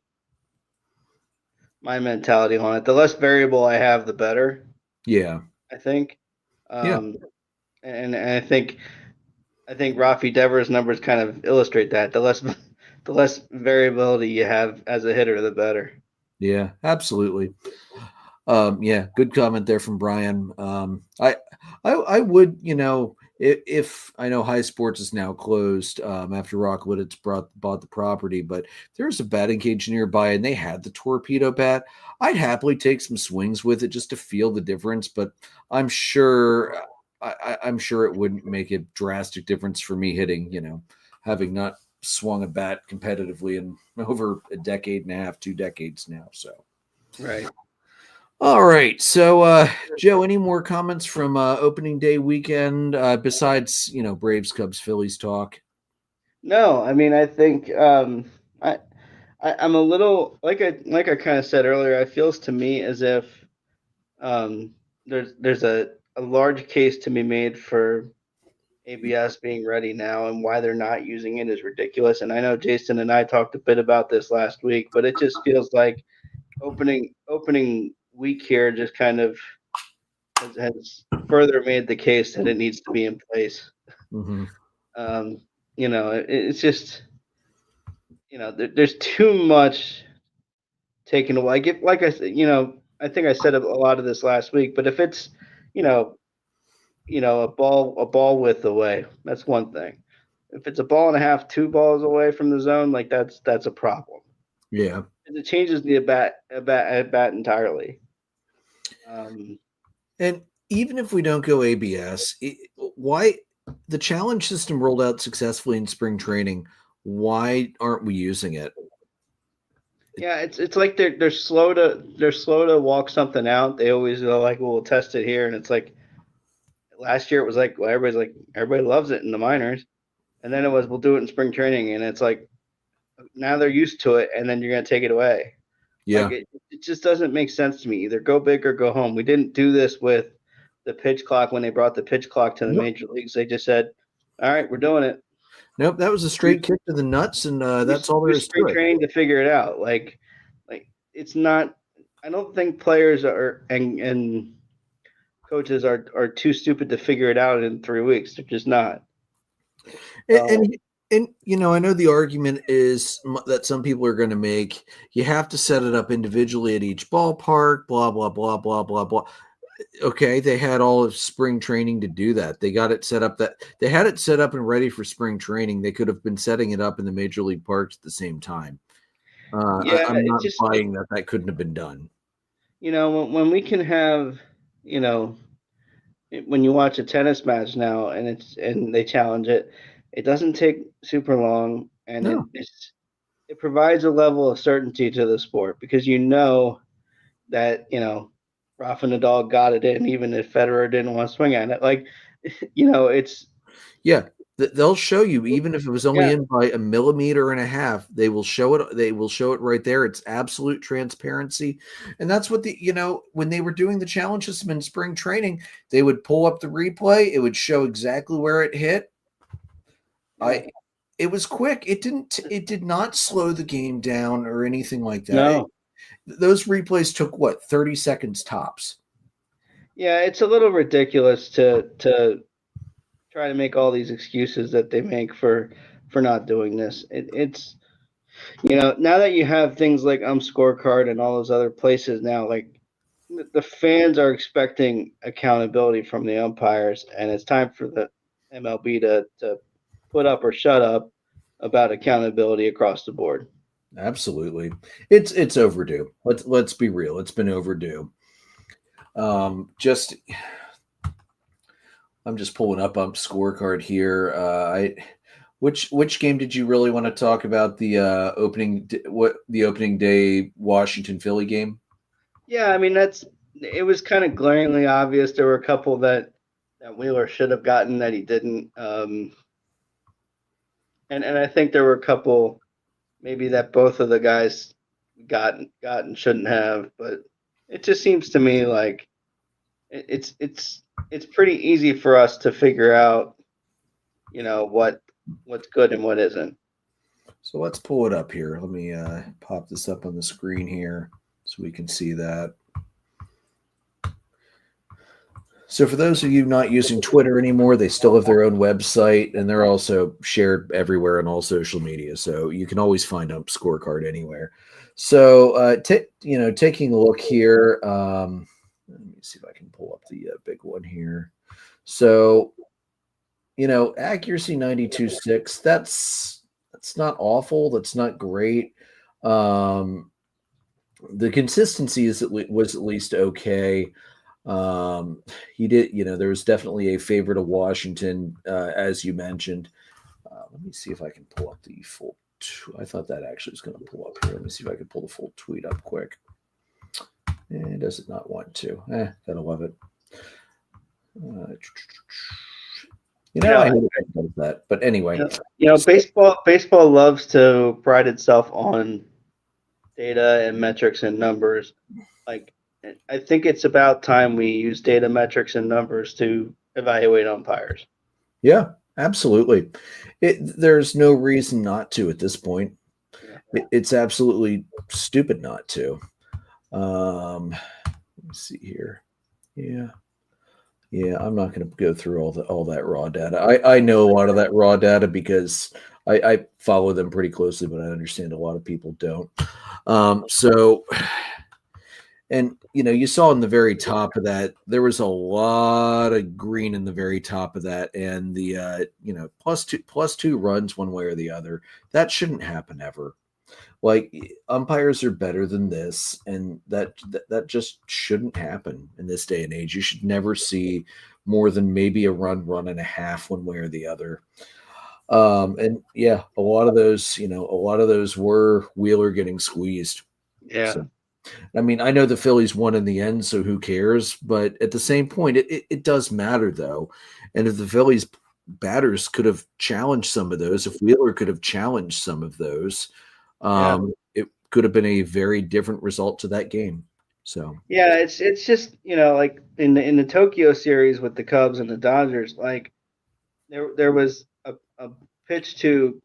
mentality on it. The less variable I have, the better, Yeah. I think. Yeah. Um, and I think Rafi Devers numbers kind of illustrate that. The less variability you have as a hitter, the better. Yeah. Absolutely. Yeah, good comment there from Brian. I would, if I know High Sports is now closed after Rockwood it's bought the property, but there's a batting cage nearby and they had the torpedo bat. I'd happily take some swings with it just to feel the difference, but I'm sure I'm sure it wouldn't make a drastic difference for me hitting, having not swung a bat competitively in over a decade and a half, 2 decades now. So. Right. All right. So, Joe, any more comments from opening day weekend besides, Braves, Cubs, Phillies talk? No, I mean I think I'm a little like I kind of said earlier. It feels to me as if um, there's a large case to be made for ABS being ready now, and why they're not using it is ridiculous. And I know Jason and I talked a bit about this last week, but it just feels like opening week here just kind of has further made the case that it needs to be in place. Hmm. Um, it's just there's too much taken away. Like I said, I think I said a lot of this last week, but if it's you know a ball width away, that's one thing. If it's a ball and a half, 2 balls away from the zone, like that's a problem. Yeah. It changes the at bat entirely. Um, And even if we don't go ABS, why the challenge system rolled out successfully in spring training? Why aren't we using it? yeah, it's like they're slow to walk something out. They always go like, well, we'll test it here, and it's like last year it was like, well, everybody loves it in the minors, and then it was we'll do it in spring training, and it's like now they're used to it, and then you're gonna take it away. Like Yeah. it just doesn't make sense to me. Either go big or go home. We didn't do this with the pitch clock when they brought the pitch clock to the Nope. major leagues. They just said, "All right, we're doing it." Nope. That was a straight Use kick to the nuts, and that's use, all there use is to spring it. training to figure it out. Like it's not. I don't think players are and coaches are too stupid to figure it out in 3 weeks. They're just not. And, So and I know the argument is that some people are going to make you have to set it up individually at each ballpark, blah blah blah blah blah blah. Okay, they had all of spring training to do that. They got it set up that they had it set up and ready for spring training. They could have been setting it up in the major league parks at the same time. yeah, I'm it's not just buying that couldn't have been done. when we can have you know when you watch a tennis match now and they challenge it, it doesn't take super long and it No, it's, it provides a level of certainty to the sport because that Rafa Nadal got it in even if Federer didn't want to swing at it. Like it's yeah, they'll show you even if it was only yeah in by a millimeter and a half. They will show it. They will show it right there. It's absolute transparency, and that's what when they were doing the challenge system in spring training, they would pull up the replay. It would show exactly where it hit. yeah It was quick. It did not slow the game down or anything like that. no Those replays took what 30 seconds tops. yeah it's a little ridiculous to try to make all these excuses that they make for not doing this. It's now that you have things like Scorecard and all those other places now, like the fans are expecting accountability from the umpires, and it's time for the MLB to put up or shut up about accountability across the board. Absolutely. It's overdue. Let's be real. It's been overdue. Just I'm just pulling up scorecard here. I which game did you really want to talk about the opening day Washington Philly game? Yeah, I mean it was kind of glaringly obvious. There were a couple that Wheeler should have gotten that he didn't, and I think there were a couple maybe that both of the guys got and shouldn't have. But it just seems to me like it's it's pretty easy for us to figure out, what's good and what isn't. So let's pull it up here. Let me pop this up on the screen here so we can see that. So for those of you not using Twitter anymore, they still have their own website, and they're also shared everywhere on all social media. So you can always find a scorecard anywhere. So taking a look here, let me see if I can pull up the big one here. So accuracy 92.6. That's not awful. That's not great. The consistency was at least okay. He did, there was definitely a favorite of Washington, as you mentioned. Let me see if I can pull up the full. I thought that actually was going to pull up here. Let me see if I can pull the full tweet up quick. And does it not want to? Gotta love it. I hate it does that. But anyway, baseball loves to pride itself on data and metrics and numbers. Like, I think it's about time we use data, metrics, and numbers to evaluate umpires. Yeah, absolutely. There's no reason not to at this point. Yeah. It's absolutely stupid not to. Let me see here. Yeah, I'm not going to go through all that raw data. I know a lot of that raw data because I follow them pretty closely, but I understand a lot of people don't. And you saw in the very top of that, there was a lot of green in the very top of that, and the plus two runs one way or the other. That shouldn't happen ever. Like, umpires are better than this, and that just shouldn't happen in this day and age. You should never see more than maybe a run and a half one way or the other. And yeah, a lot of those were Wheeler getting squeezed. Yeah. So, I mean, I know the Phillies won in the end, so who cares? But at the same point, it does matter, though. And if the Phillies batters could have challenged some of those, if Wheeler could have challenged some of those, it could have been a very different result to that game. So yeah, it's just like in the Tokyo series with the Cubs and the Dodgers, like there was a pitch to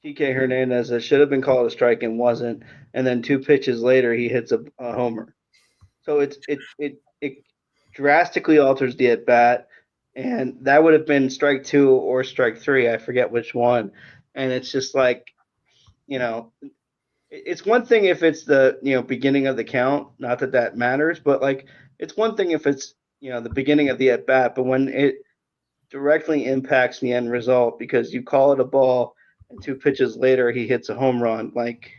TK Hernandez that should have been called a strike and wasn't, and then 2 pitches later he hits a homer. So it drastically alters the at bat, and that would have been strike 2 or strike 3. I forget which one, and it's just like, it's one thing if it's the beginning of the count, not that matters, but like it's one thing if it's the beginning of the at bat, but when it directly impacts the end result because you call it a ball and 2 pitches later he hits a home run, like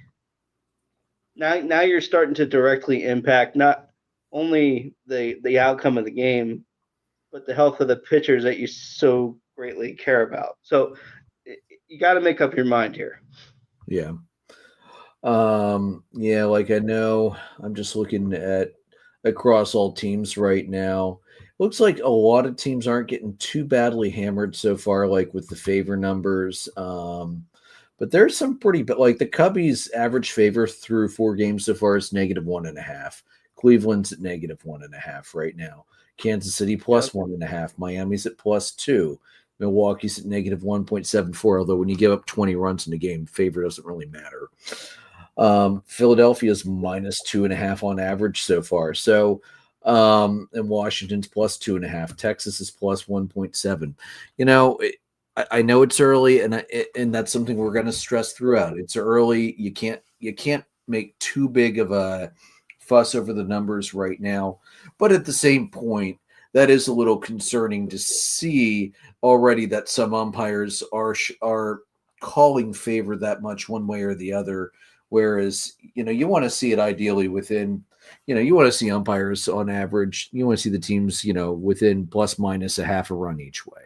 now you're starting to directly impact not only the outcome of the game, but the health of the pitchers that you so greatly care about. So you got to make up your mind here. Yeah. Like I know I'm just looking at across all teams right now. Looks like a lot of teams aren't getting too badly hammered so far, like with the favor numbers. But there's some pretty, but like the Cubbies average favor through 4 games so far is -1.5. Cleveland's at -1.5 right now. Kansas City plus 1.5. Miami's at +2. Milwaukee's at -1.74. Although when you give up 20 runs in a game, favor doesn't really matter. Philadelphia's -2.5 on average so far. So, and Washington's +2.5. Texas is +1.7. I know it's early, and that's something we're going to stress throughout. It's early. You can't make too big of a fuss over the numbers right now. But at the same point, that is a little concerning to see already that some umpires are calling favor that much one way or the other. Whereas, you want to see it ideally within, you want to see umpires on average, you want to see the teams, within plus minus a half a run each way.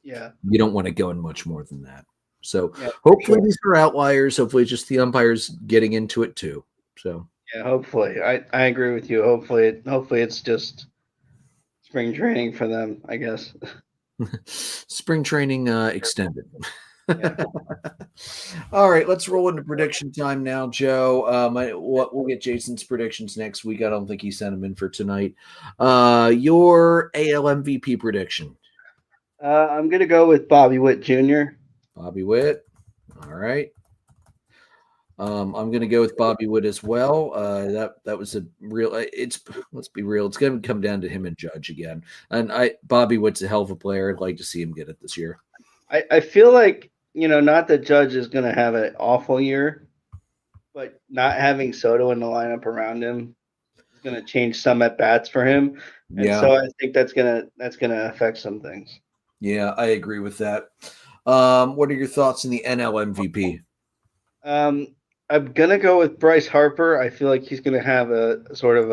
Yeah. You don't want to go in much more than that. So hopefully these are outliers. Hopefully just the umpires getting into it too. So yeah, hopefully. I agree with you. Hopefully it's just spring training for them, I guess. Spring training extended. Yeah. All right, let's roll into prediction time now, Joe. We'll get Jason's predictions next week. I don't think he sent them in for tonight. Your AL MVP prediction, I'm gonna go with Bobby Witt Jr. Bobby Witt. All right. I'm going to go with Bobby Wood as well. That was a real. It's let's be real. It's going to come down to him and Judge again. And Bobby Wood's a hell of a player. I'd like to see him get it this year. I feel like, not that Judge is gonna have an awful year, but not having Soto in the lineup around him is gonna change some at bats for him, and Yeah, so I think that's gonna affect some things. yeah, I agree with that. What are your thoughts on the NL MVP? Um, I'm gonna go with Bryce Harper. I feel like he's gonna have a sort of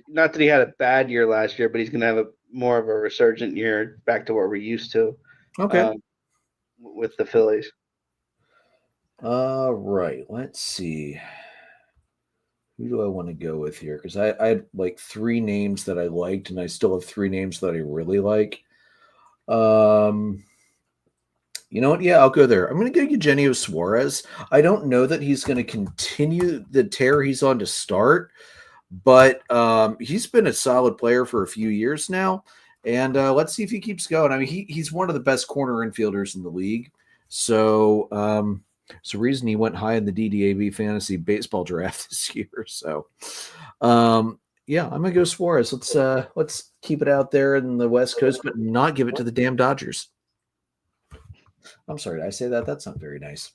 not that he had a bad year last year, but he's gonna have a more of a resurgent year back to what we're used to Okay. um, with the Phillies. All right. Let's see. Who do I want to go with here? Because I had like three names that I liked, and I still have three names that I really like. Um, You know what? Yeah, I'll go there. I'm going to go Eugenio Suarez. I don't know that he's going to continue the tear he's on to start, but he's been a solid player for a few years now. And let's see if he keeps going. I mean, he's one of the best corner infielders in the league. So it's the reason he went high in the DDAB fantasy baseball draft this year. So yeah, I'm gonna go Suarez. Let's keep it out there in the West Coast, but not give it to the damn Dodgers. I'm sorry, did I say that? That's not very nice.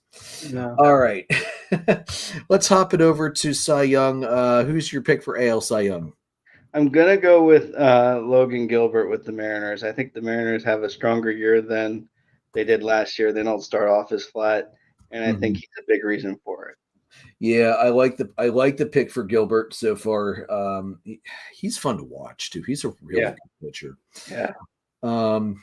No. All right. Let's hop it over to Cy Young. Who's your pick for AL Cy Young? I'm gonna go with Logan Gilbert with the Mariners. I think the Mariners have a stronger year than they did last year. They don't start off as flat, and I think he's a big reason for it. Yeah, I like the pick for Gilbert so far. He's fun to watch too. He's a really Yeah, good pitcher. yeah. Um,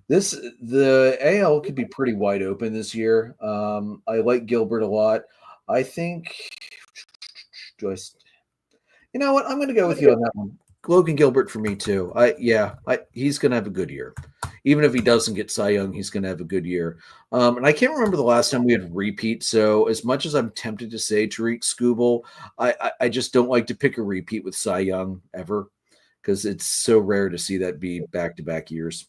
the AL could be pretty wide open this year. I like Gilbert a lot. I think. Do I? You know what? I'm going to go with you on that one. Logan Gilbert for me too. He's going to have a good year. Even if he doesn't get Cy Young, he's going to have a good year. And I can't remember the last time we had repeat. So as much as I'm tempted to say Tariq Skubal, I just don't like to pick a repeat with Cy Young ever because it's so rare to see that be back-to-back years.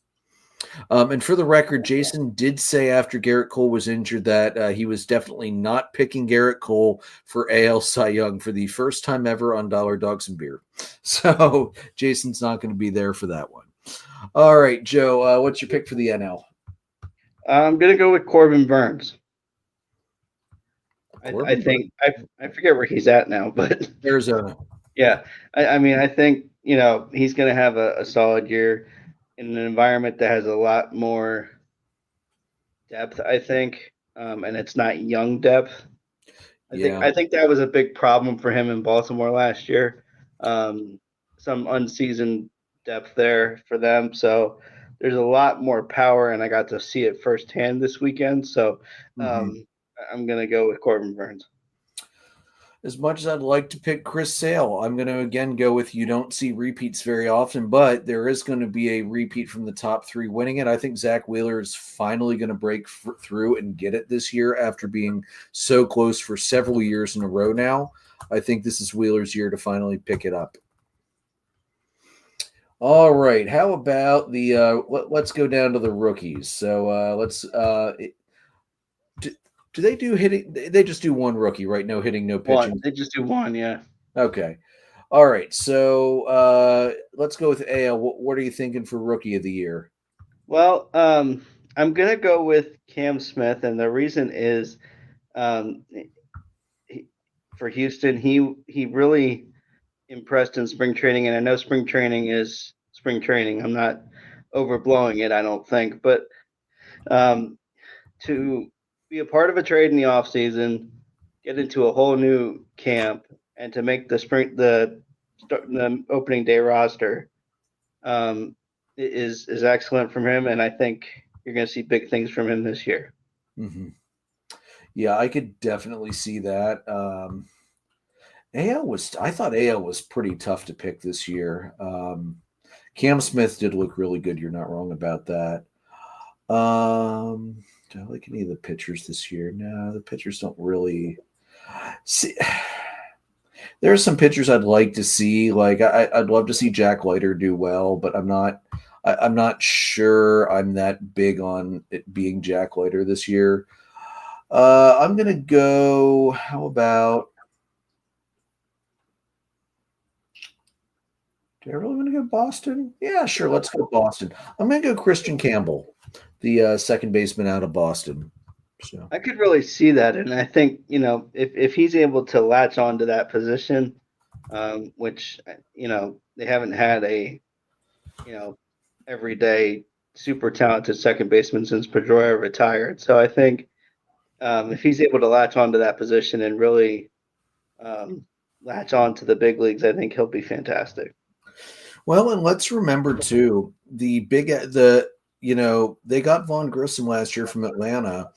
And for the record, Jason did say after Garrett Cole was injured that he was definitely not picking Garrett Cole for AL Cy Young for the first time ever on Dollar Dogs and Beer. So Jason's not going to be there for that one. All right, Joe, what's your pick for the NL? I'm gonna go with Corbin Burns. I Corbin think I forget where he's at now, but Arizona. yeah, I mean I think he's gonna have a solid year in an environment that has a lot more depth. I think, and it's not young depth. Yeah. I think that was a big problem for him in Baltimore last year. Some unseasoned depth there for them. So there's a lot more power, and I got to see it firsthand this weekend. So I'm gonna go with Corbin Burns. As much as I'd like to pick Chris Sale, I'm going to again go with you don't see repeats very often, but there is going to be a repeat from the top three winning it. I think Zach Wheeler is finally going to break through and get it this year after being so close for several years in a row now. I think this is Wheeler's year to finally pick it up. All right. How about let's go down to the rookies. So do they do hitting? They just do one rookie, right? No hitting, no pitching. One. They just do one, yeah. Okay. All right. So let's go with AL. What are you thinking for rookie of the year? Well, I'm gonna go with Cam Smith, and the reason is, um, for Houston, he really impressed in spring training, and I know spring training is spring training. I'm not overblowing it, I don't think, but um, to be a part of a trade in the offseason, get into a whole new camp, and to make the opening day roster is excellent from him, and I think you're going to see big things from him this year. Mm-hmm. Yeah, I could definitely see that. I thought AL was pretty tough to pick this year. Cam Smith did look really good. You're not wrong about that. Do I like any of the pitchers this year? No, the pitchers don't really see. There are some pitchers I'd like to see. Like I'd love to see Jack Leiter do well, but I'm not sure I'm that big on it being Jack Leiter this year. I'm gonna go. How about? Do I really want to go Boston? Yeah, sure. Let's go Boston. I'm gonna go Christian Campbell, the second baseman out of Boston. So I could really see that, and I think if he's able to latch on to that position, which they haven't had a everyday super talented second baseman since Pedroia retired. So I think if he's able to latch on to that position and really latch on to the big leagues, I think he'll be fantastic. well, and let's remember too they got Vaughn Grissom last year from Atlanta,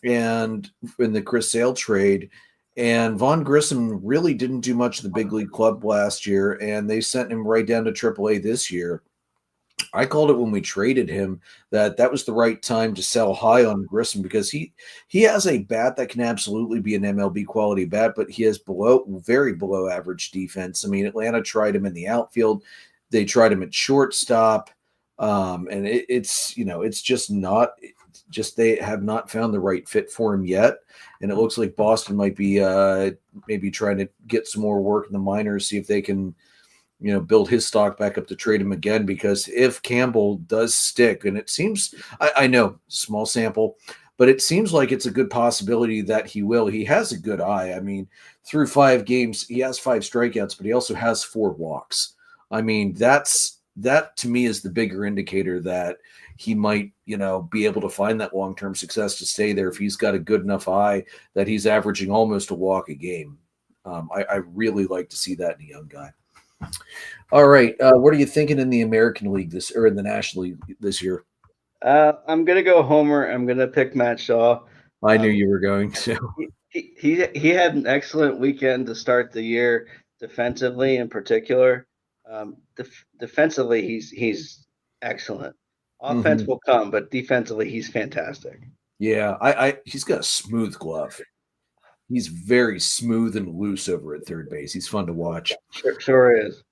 and in the Chris Sale trade. And Vaughn Grissom really didn't do much of the big league club last year, and they sent him right down to AAA this year. I called it when we traded him that was the right time to sell high on Grissom because he has a bat that can absolutely be an MLB quality bat, but he has very below average defense. I mean, Atlanta tried him in the outfield, they tried him at shortstop, and it's just not just they have not found the right fit for him yet. And it looks like Boston might be maybe trying to get some more work in the minors, see if they can build his stock back up to trade him again, because if Campbell does stick, and it seems, I know, small sample, but it seems like it's a good possibility that he will. He has a good eye. I mean, through 5 games, he has 5 strikeouts, but he also has 4 walks. I mean, that to me is the bigger indicator that he might, be able to find that long-term success to stay there if he's got a good enough eye that he's averaging almost a walk a game. I really like to see that in a young guy. All right. What are you thinking in the American League or in the National League this year? I'm gonna go Homer. I'm gonna pick Matt Shaw. I knew you were going to. He had an excellent weekend to start the year defensively, in particular. Defensively, he's excellent. Offense will come, but defensively, he's fantastic. Yeah, he's got a smooth glove. He's very smooth and loose over at third base. He's fun to watch. Sure is.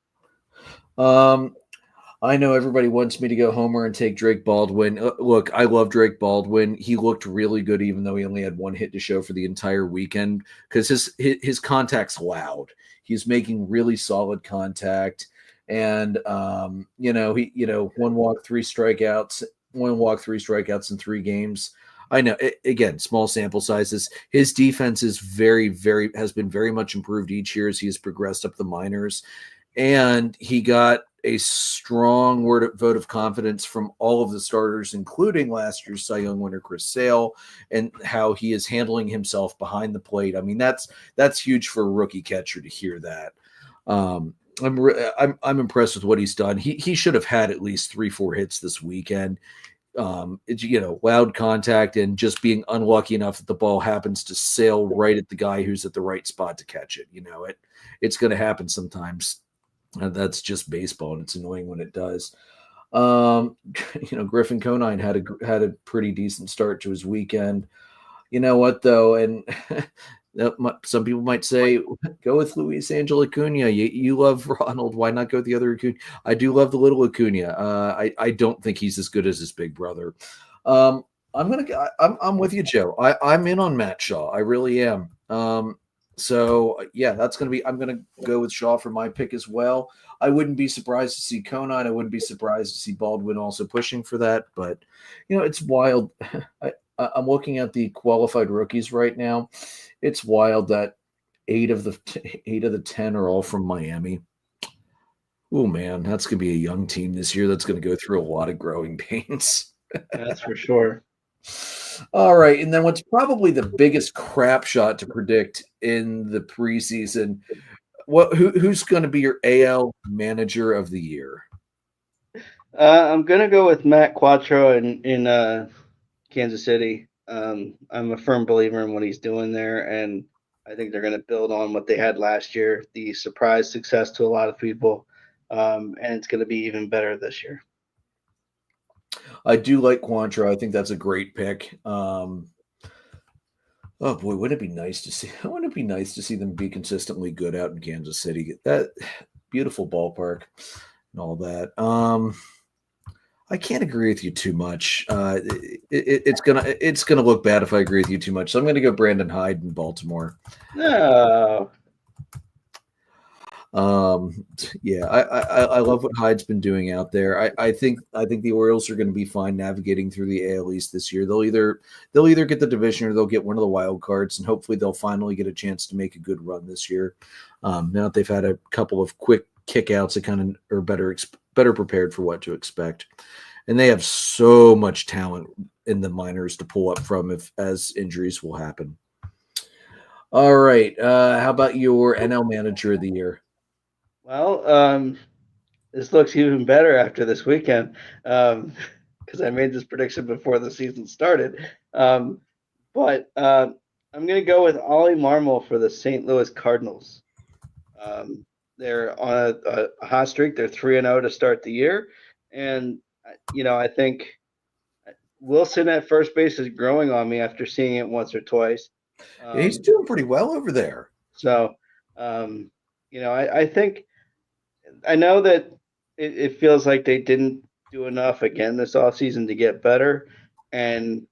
I know everybody wants me to go Homer and take Drake Baldwin. Look, I love Drake Baldwin. He looked really good, even though he only had 1 hit to show for the entire weekend, because his contact's loud. He's making really solid contact, and 1 walk, 3 strikeouts, 1 walk, 3 strikeouts in 3 games. I know, again, small sample sizes. His defense is has been very much improved each year as he has progressed up the minors. And he got a strong vote of confidence from all of the starters, including last year's Cy Young winner Chris Sale, and how he is handling himself behind the plate. I mean, that's huge for a rookie catcher to hear that. I'm impressed with what he's done. He should have had at least 3-4 hits this weekend. Loud contact and just being unlucky enough that the ball happens to sail right at the guy who's at the right spot to catch it. It's going to happen sometimes. That's just baseball, and it's annoying when it does. Griffin Conine had a pretty decent start to his weekend. You know what, though, and some people might say, go with Luis Angel Acuna. You love Ronald. Why not go with the other Acuna? I do love the little Acuna. I don't think he's as good as his big brother. I'm with you, Joe. I'm in on Matt Shaw. I really am. So yeah, I'm going to go with Shaw for my pick as well. I wouldn't be surprised to see Conine. I wouldn't be surprised to see Baldwin also pushing for that, but it's wild. I'm looking at the qualified rookies right now. It's wild that 8 of the 10 are all from Miami. Oh man, that's going to be a young team this year. That's going to go through a lot of growing pains. That's for sure. All right, and then what's probably the biggest crap shot to predict in the preseason? Who's going to be your AL manager of the year? I'm going to go with Matt Quattro in Kansas City. I'm a firm believer in what he's doing there, and I think they're going to build on what they had last year, the surprise success to a lot of people, and it's going to be even better this year. I do like Quantrill. I think that's a great pick. Oh boy, wouldn't it be nice to see? Wouldn't it be nice to see them be consistently good out in Kansas City? That beautiful ballpark and all that. I can't agree with you too much. It's gonna look bad if I agree with you too much. So I'm gonna go Brandon Hyde in Baltimore. No. Um, yeah, I love what Hyde's been doing out there. I think the Orioles are going to be fine navigating through the AL East this year. They'll either get the division or they'll get one of the wild cards, and hopefully they'll finally get a chance to make a good run this year. Now that they've had a couple of quick kickouts, that kind of are better prepared for what to expect, and they have so much talent in the minors to pull up from if as injuries will happen. All right, how about your NL Manager of the Year? Well, this looks even better after this weekend because I made this prediction before the season started. But I'm going to go with Ollie Marmol for the St. Louis Cardinals. Um, they're on a hot streak. They're 3-0 to start the year. And, I think Wilson at first base is growing on me after seeing it once or twice. Yeah, he's Um, doing pretty well over there. so, um, I think I know that it feels like they didn't do enough again this offseason to get better. And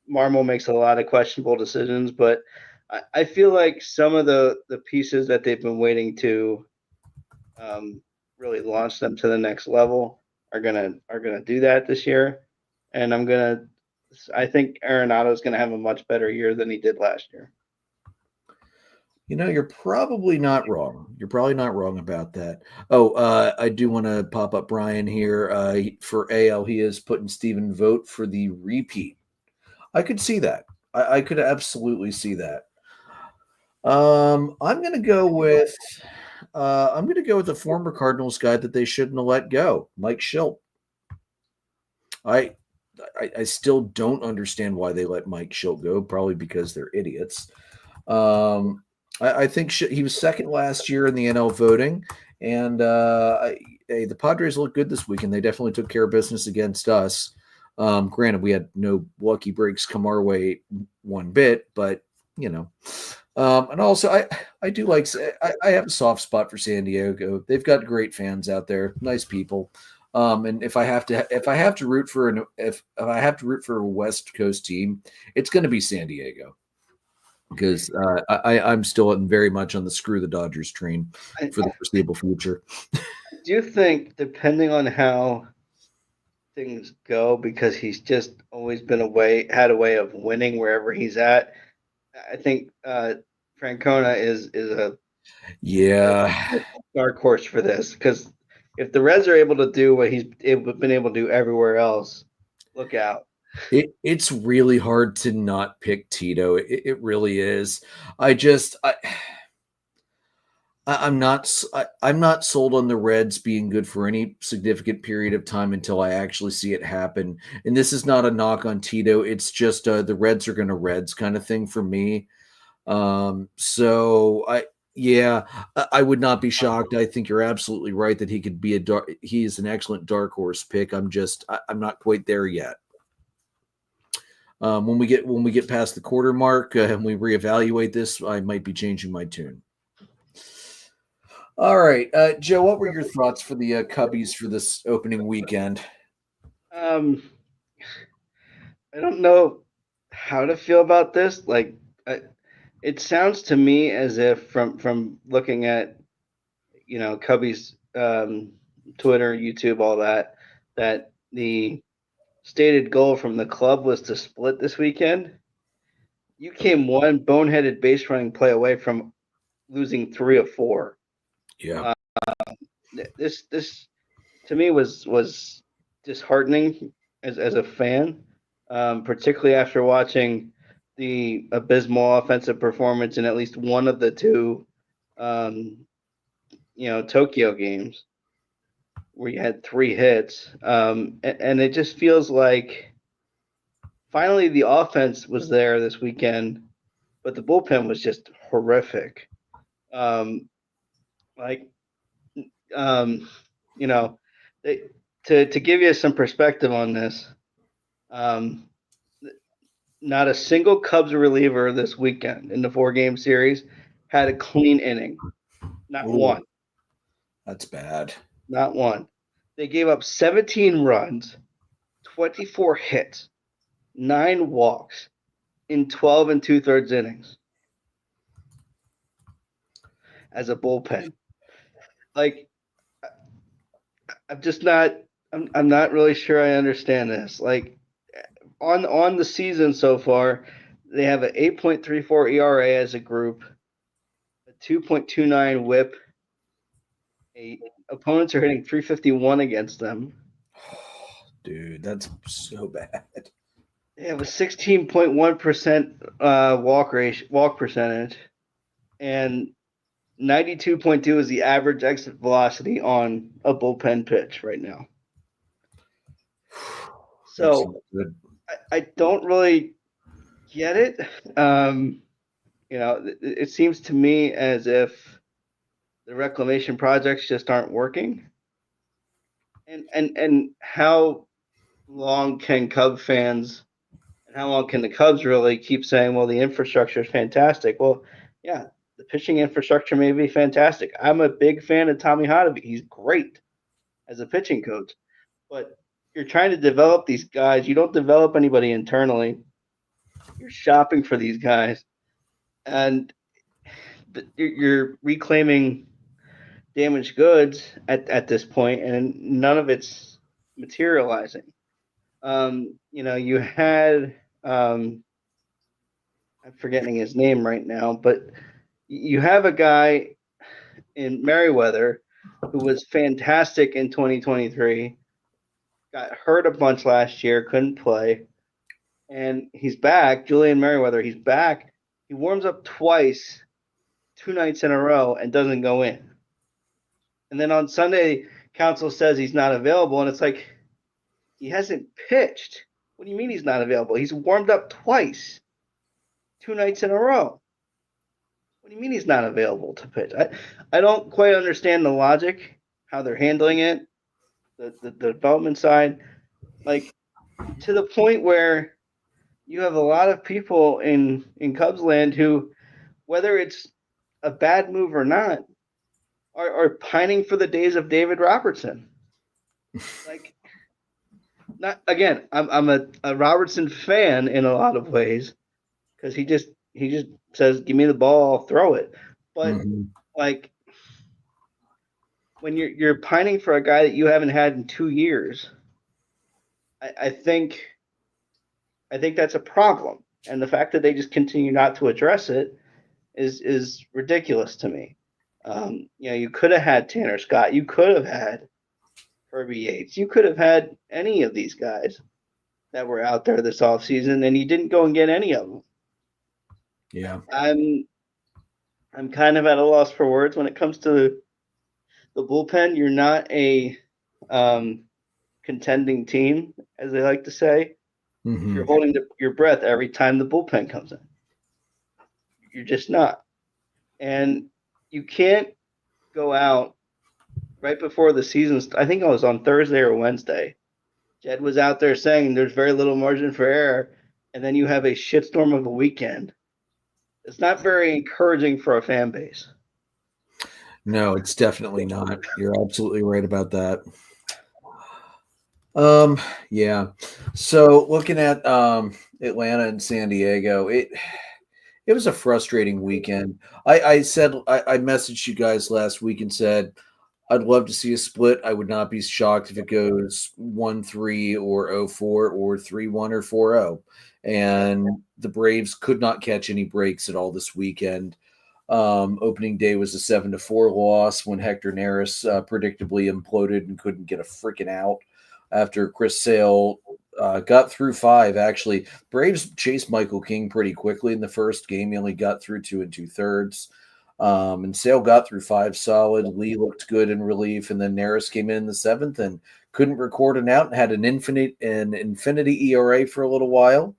Marmol makes a lot of questionable decisions, but I feel like some of the pieces that they've been waiting to really launch them to the next level are gonna do that this year. And I think Arenado's gonna have a much better year than he did last year. You're probably not wrong. You're probably not wrong about that. Oh, I do want to pop up Brian here. For AL, he is putting Stephen Vogt for the repeat. I could see that. I could absolutely see that. I'm gonna go with the former Cardinals guy that they shouldn't have let go, Mike Schilt. I I still don't understand why they let Mike Schilt go. Probably because they're idiots. I think he was second last year in the NL voting, and hey, the Padres look good this week, and they definitely took care of business against us. Granted, we had no lucky breaks come our way one bit, but you know. And also, I do like I have a soft spot for San Diego. They've got great fans out there, nice people. And if I have to root for if I have to root for a West Coast team, it's going to be San Diego because I'm still very much on the screw the Dodgers train I, for the foreseeable future. I do think, depending on how things go, because he's just always had a way of winning wherever he's at. I think Francona is a Yeah, dark horse for this because if the Reds are able to do what been able to do everywhere else, look out. it's really hard to not pick Tito. It really is. I just I'm not I'm not sold on the Reds being good for any significant period of time until I actually see it happen. And this is not a knock on Tito. It's just the Reds are going to Reds kind of thing for me. So yeah, I would not be shocked. I think you're absolutely right that he could be he is an excellent dark horse pick. I'm not quite there yet. When we get past the quarter mark and we reevaluate this, I might be changing my tune. All right, Joe, what were your thoughts for the Cubbies for this opening weekend? Um, I don't know how to feel about this. It sounds to me as if from looking at Cubby's Twitter, YouTube, all that the stated goal from the club was to split this weekend. You came one boneheaded base running play away from losing 3 of 4. Yeah, Uh, this to me was disheartening as a fan, particularly after watching the abysmal offensive performance in at least one of the two, um, Tokyo games where you had 3 hits, and it just feels like finally the offense was there this weekend, but the bullpen was just horrific. Um, like, um, you know, they to give you some perspective on this, not a single Cubs reliever this weekend in the 4-game series had a clean inning. Not Ooh, one. that's bad. Not one. They gave up 17 runs, 24 hits, 9 walks in 12 and 2/3 innings as a bullpen. Like, I'm just not. I'm not really sure I understand this. Like, on the season so far, they have an 8.34 ERA as a group, a 2.29 WHIP. Opponents are hitting 351 against them. Dude, that's so bad. They have a 16.1% walk percentage, and 92.2 is the average exit velocity on a bullpen pitch right now. So I don't really get it. It seems to me as if the reclamation projects just aren't working. And how long can Cub fans and how long can the Cubs really keep saying, well, the infrastructure is fantastic? Well, yeah, the pitching infrastructure may be fantastic. I'm a big fan of Tommy Hotovy. He's great as a pitching coach. But you're trying to develop these guys. You don't develop anybody internally. You're shopping for these guys. And you're reclaiming damaged goods at this point, and none of it's materializing. You had I'm forgetting his name right now, but you have a guy in Merriweather who was fantastic in 2023, got hurt a bunch last year, couldn't play, and he's back. Julian Merriweather, he's back. He warms up twice, 2 nights in a row, and doesn't go in. And then on Sunday, Council says he's not available, and it's like, he hasn't pitched. What do you mean he's not available? He's warmed up twice, 2 nights in a row. What do you mean he's not available to pitch? I don't quite understand the logic, how they're handling it, the development side. Like, to the point where you have a lot of people in Cubs land who, whether it's a bad move or not, are pining for the days of David Robertson. Like, not again. I'm a Robertson fan in a lot of ways because he just says, "Give me the ball, I'll throw it." But like, when you're pining for a guy that you haven't had in 2 years, I think that's a problem. And the fact that they just continue not to address it is ridiculous to me. You could have had Tanner Scott. You could have had Kirby Yates. You could have had any of these guys that were out there this offseason, and you didn't go and get any of them. Yeah. I'm kind of at a loss for words when it comes to the bullpen. You're not a contending team, as they like to say. If you're holding your breath every time the bullpen comes in. You're just not. And you can't go out right before the season. I think it was on Thursday or Wednesday. Jed was out there saying there's very little margin for error, and then you have a shitstorm of a weekend. It's not very encouraging for a fan base. No, it's definitely not. You're absolutely right about that. Yeah. So looking at Atlanta and San Diego, it was a frustrating weekend. I said I messaged you guys last week and said I'd love to see a split. I would not be shocked if it goes 1-3 or 0-4 or 3-1 or 4-0. And the Braves could not catch any breaks at all this weekend. Opening day was a 7-4 loss when Hector Neris predictably imploded and couldn't get a freaking out after Chris Sale got through 5. Actually, Braves chased Michael King pretty quickly in the first game. He only got through 2 2/3. And Sale got through 5 solid. Lee looked good in relief, and then Neris came in the 7th and couldn't record an out and had an infinity ERA for a little while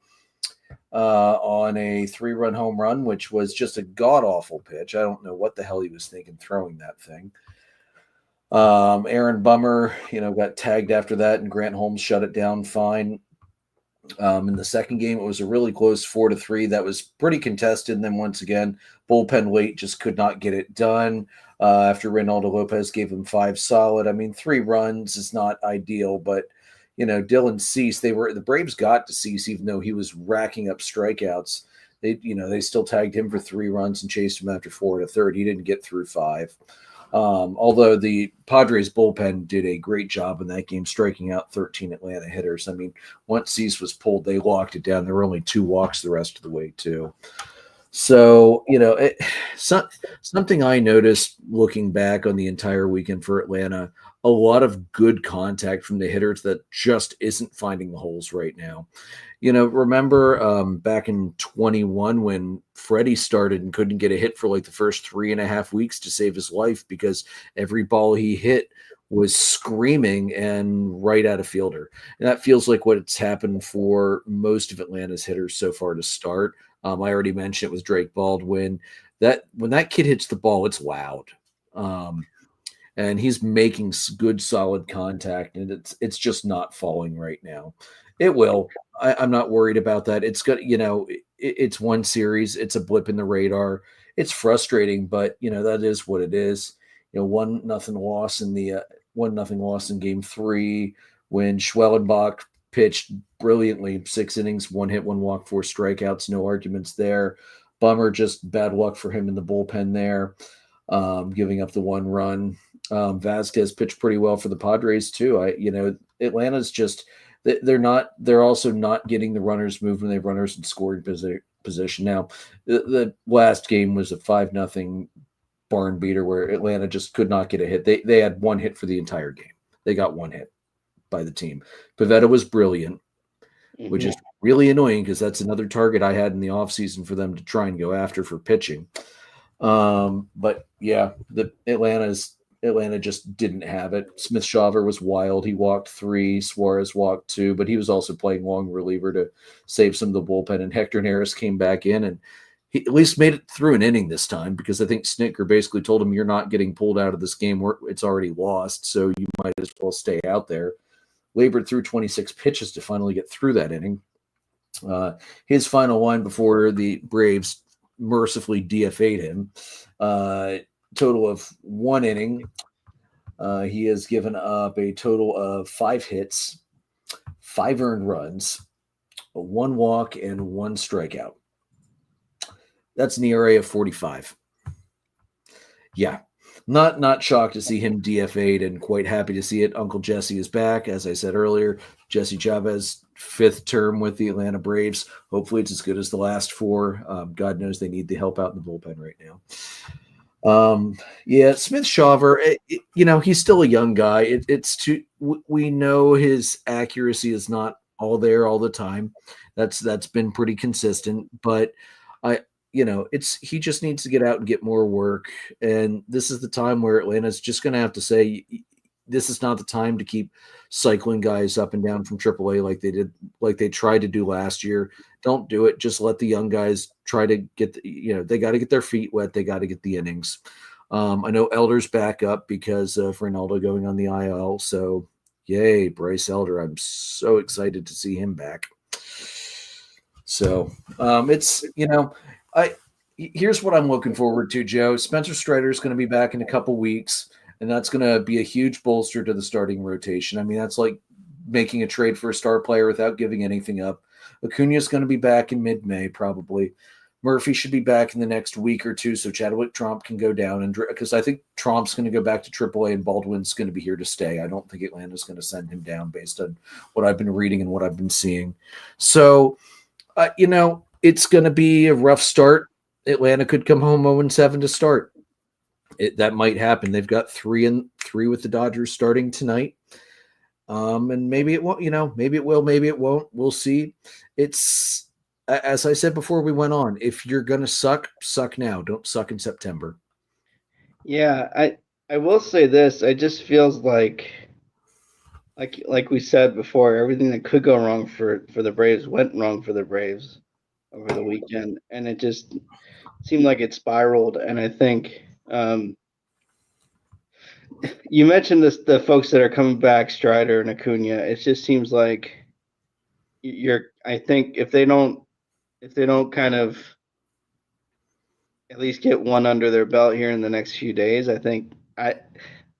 on a 3-run home run, which was just a god-awful pitch. I don't know what the hell he was thinking throwing that thing. Aaron Bummer, got tagged after that, and Grant Holmes shut it down fine. In the second game, it was a really close 4-3. That was pretty contested. And then once again, bullpen late just could not get it done. After Reynaldo Lopez gave him 5 solid. I mean, 3 runs is not ideal, but Dylan Cease, the Braves got to Cease even though he was racking up strikeouts. They still tagged him for 3 runs and chased him after 4 and a third. He didn't get through 5. Although the Padres bullpen did a great job in that game, striking out 13 Atlanta hitters. I mean, once Cease was pulled, they locked it down. There were only 2 walks the rest of the way, too. So, something I noticed looking back on the entire weekend for Atlanta, a lot of good contact from the hitters that just isn't finding the holes right now. Remember back in 21 when Freddie started and couldn't get a hit for like the first 3.5 weeks to save his life because every ball he hit was screaming and right at a fielder. And that feels like what it's happened for most of Atlanta's hitters so far to start. I already mentioned it was Drake Baldwin. That when that kid hits the ball, it's loud. And he's making good, solid contact, and it's just not falling right now. It will. I'm not worried about that. It's good. It's one series. It's a blip in the radar. It's frustrating, but that is what it is. 1-0 loss in the 1-0 loss in Game 3 when Schwellenbach pitched brilliantly, 6 innings, 1 hit, 1 walk, 4 strikeouts. No arguments there. Bummer, just bad luck for him in the bullpen there, giving up the 1 run. Vasquez pitched pretty well for the Padres too. Atlanta's just they're also not getting the runners moved when they have runners in scoring position. Now, the last game was a 5-0 barn beater where Atlanta just could not get a hit. They had 1 hit for the entire game. They got 1 hit by the team. Pivetta was brilliant, which is really annoying because that's another target I had in the offseason for them to try and go after for pitching. But yeah, Atlanta just didn't have it. Smith Shawver was wild. He walked 3. Suarez walked 2, but he was also playing long reliever to save some of the bullpen. And Hector Neris came back in and he at least made it through an inning this time because I think Snitker basically told him, you're not getting pulled out of this game. It's already lost, so you might as well stay out there. Labored through 26 pitches to finally get through that inning. His final line before the Braves mercifully DFA'd him. Total of 1 inning. He has given up a total of 5 hits, 5 earned runs, 1 walk, and 1 strikeout. That's an ERA of 45. Yeah, not shocked to see him DFA'd and quite happy to see it. Uncle Jesse is back. As I said earlier, Jesse Chavez, 5th term with the Atlanta Braves. Hopefully it's as good as the last 4. God knows they need the help out in the bullpen right now. Smith Shawver, he's still a young guy. We know his accuracy is not all there all the time. That's been pretty consistent, but he just needs to get out and get more work. And this is the time where Atlanta's just going to have to say, this is not the time to keep cycling guys up and down from AAA like they tried to do last year. Don't do it. Just let the young guys try to get, they got to get their feet wet. They got to get the innings. I know Elder's back up because of Reynaldo going on the IL. So yay, Bryce Elder. I'm so excited to see him back. So here's what I'm looking forward to, Joe. Spencer Strider is going to be back in a couple weeks, and that's going to be a huge bolster to the starting rotation. I mean, that's like making a trade for a star player without giving anything up. Acuna is going to be back in mid-May, probably. Murphy should be back in the next week or 2, so Chadwick Tromp can go down, and because I think Tromp's going to go back to AAA and Baldwin's going to be here to stay. I don't think Atlanta's going to send him down based on what I've been reading and what I've been seeing. So, it's going to be a rough start. Atlanta could come home 0-7 to start. That might happen. They've got 3-3 with the Dodgers starting tonight. And maybe it won't, maybe it will, maybe it won't. We'll see. It's, as I said before we went on, if you're going to suck now. Don't suck in September. Yeah, I will say this. It just feels like we said before, everything that could go wrong for the Braves went wrong for the Braves over the weekend, and it just seemed like it spiraled. And I think You mentioned this, the folks that are coming back, Strider and Acuna. It just seems like I think if they don't kind of at least get one under their belt here in the next few days, I think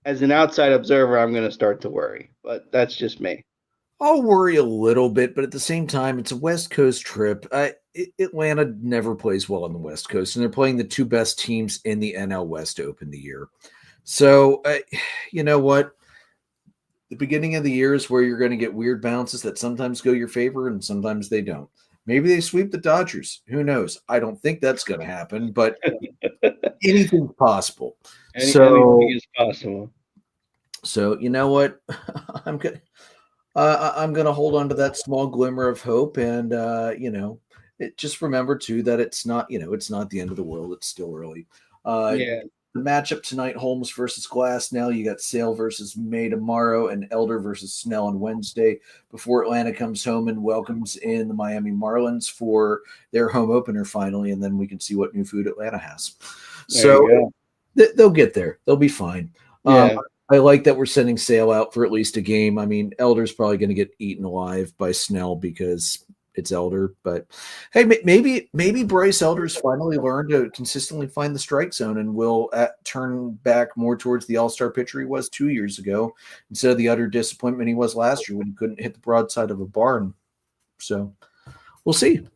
as an outside observer, I'm going to start to worry. But that's just me. I'll worry a little bit, but at the same time, it's a West Coast trip. Atlanta never plays well on the West Coast, and they're playing the two best teams in the NL West to open the year. So, you know what? The beginning of the year is where you're going to get weird bounces that sometimes go your favor and sometimes they don't. Maybe they sweep the Dodgers. Who knows? I don't think that's going to happen, but anything's possible. Anything is possible. So you know what? I'm good. I'm going to hold on to that small glimmer of hope, and just remember too that it's not the end of the world. It's still early. Yeah. The matchup tonight: Holmes versus Glass. Now you got Sale versus May tomorrow, and Elder versus Snell on Wednesday. Before Atlanta comes home and welcomes in the Miami Marlins for their home opener finally, and then we can see what new food Atlanta has. So they'll get there. They'll be fine. Yeah. I like that we're sending Sale out for at least a game. I mean, Elder's probably going to get eaten alive by Snell because it's Elder. But hey, maybe Bryce Elder's finally learned to consistently find the strike zone and will turn back more towards the all-star pitcher he was 2 years ago instead of the utter disappointment he was last year when he couldn't hit the broadside of a barn. So we'll see.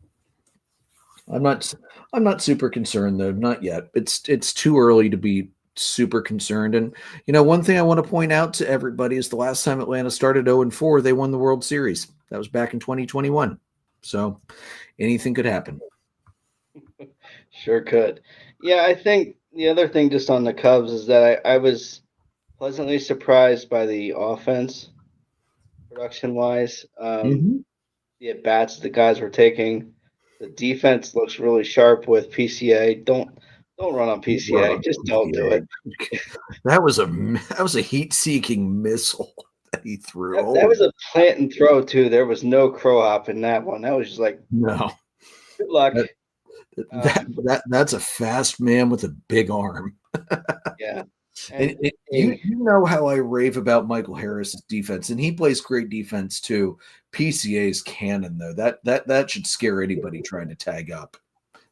I'm not super concerned though, not yet. It's too early to be super concerned. And one thing I want to point out to everybody is the last time Atlanta started 0-4, they won the World Series. That was back in 2021. So anything could happen. Sure could. Yeah, I think the other thing just on the Cubs is that I was pleasantly surprised by the offense production wise. The at bats the guys were taking. The defense looks really sharp with PCA. Don't run on PCA. Just don't do it. That was a heat-seeking missile that he threw. That was a plant and throw too. There was no crow hop in that one. That was just like no. Good luck. That's a fast man with a big arm. Yeah. And you know how I rave about Michael Harris's defense, and he plays great defense too. PCA's cannon though. That should scare anybody trying to tag up.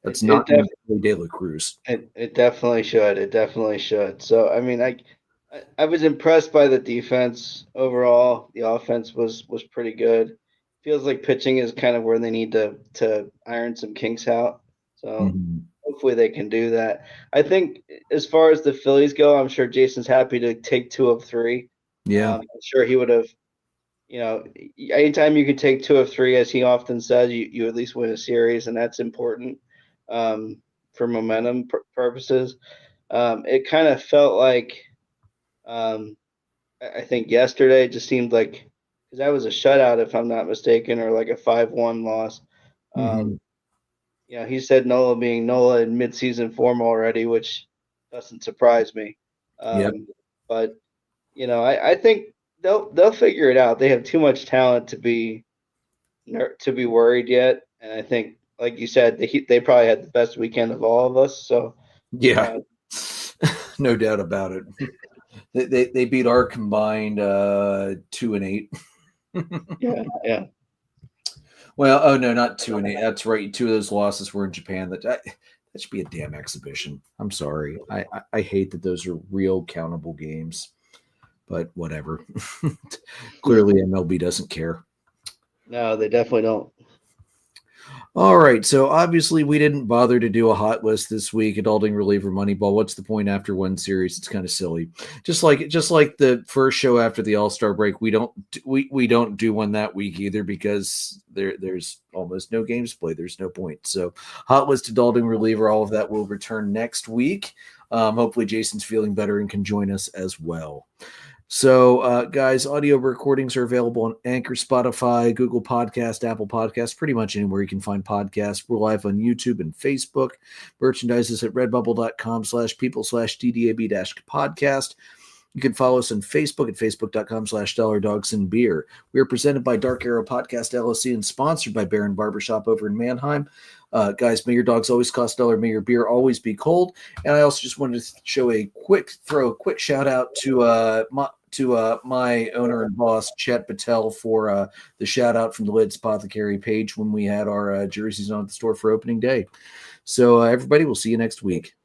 That's not De La Cruz. It definitely should. It definitely should. So I mean, I was impressed by the defense overall. The offense was pretty good. Feels like pitching is kind of where they need to iron some kinks out. So hopefully they can do that. I think as far as the Phillies go, I'm sure Jason's happy to take 2 of 3. Yeah, I'm sure he would have. Anytime you can take 2 of 3, as he often says, you at least win a series, and that's important for momentum purposes. It kind of felt like, I think yesterday it just seemed like, because that was a shutout, if I'm not mistaken, or like a 5-1 loss. He said Nola being Nola in midseason form already, which doesn't surprise me. But I think they'll figure it out. They have too much talent to be worried yet, and I think, like you said, they probably had the best weekend of all of us. So yeah, no doubt about it. They beat our combined 2-8. Yeah. Well, oh no, not 2-8. That's right. 2 of those losses were in Japan. That should be a damn exhibition. I'm sorry. I hate that those are real countable games, but whatever. Clearly, MLB doesn't care. No, they definitely don't. All right, so obviously we didn't bother to do a hot list this week. Adulting reliever Moneyball. What's the point after one series? It's kind of silly. Just like the first show after the All-Star break, we don't do one that week either because there's almost no games played. There's no point. So hot list adulting reliever, all of that will return next week. Hopefully Jason's feeling better and can join us as well. So, guys, audio recordings are available on Anchor, Spotify, Google Podcast, Apple Podcasts, pretty much anywhere you can find podcasts. We're live on YouTube and Facebook. Merchandise is at redbubble.com/people/DDAB-podcast. You can follow us on Facebook at facebook.com/dollardogsandbeer. We are presented by Dark Arrow Podcast LLC and sponsored by Baron Barbershop over in Mannheim. Guys, may your dogs always cost $1. May your beer always be cold. And I also just wanted to throw a quick shout out to my owner and boss, Chet Patel, for the shout out from the Lids Apothecary page when we had our jerseys on at the store for opening day. So everybody, we'll see you next week.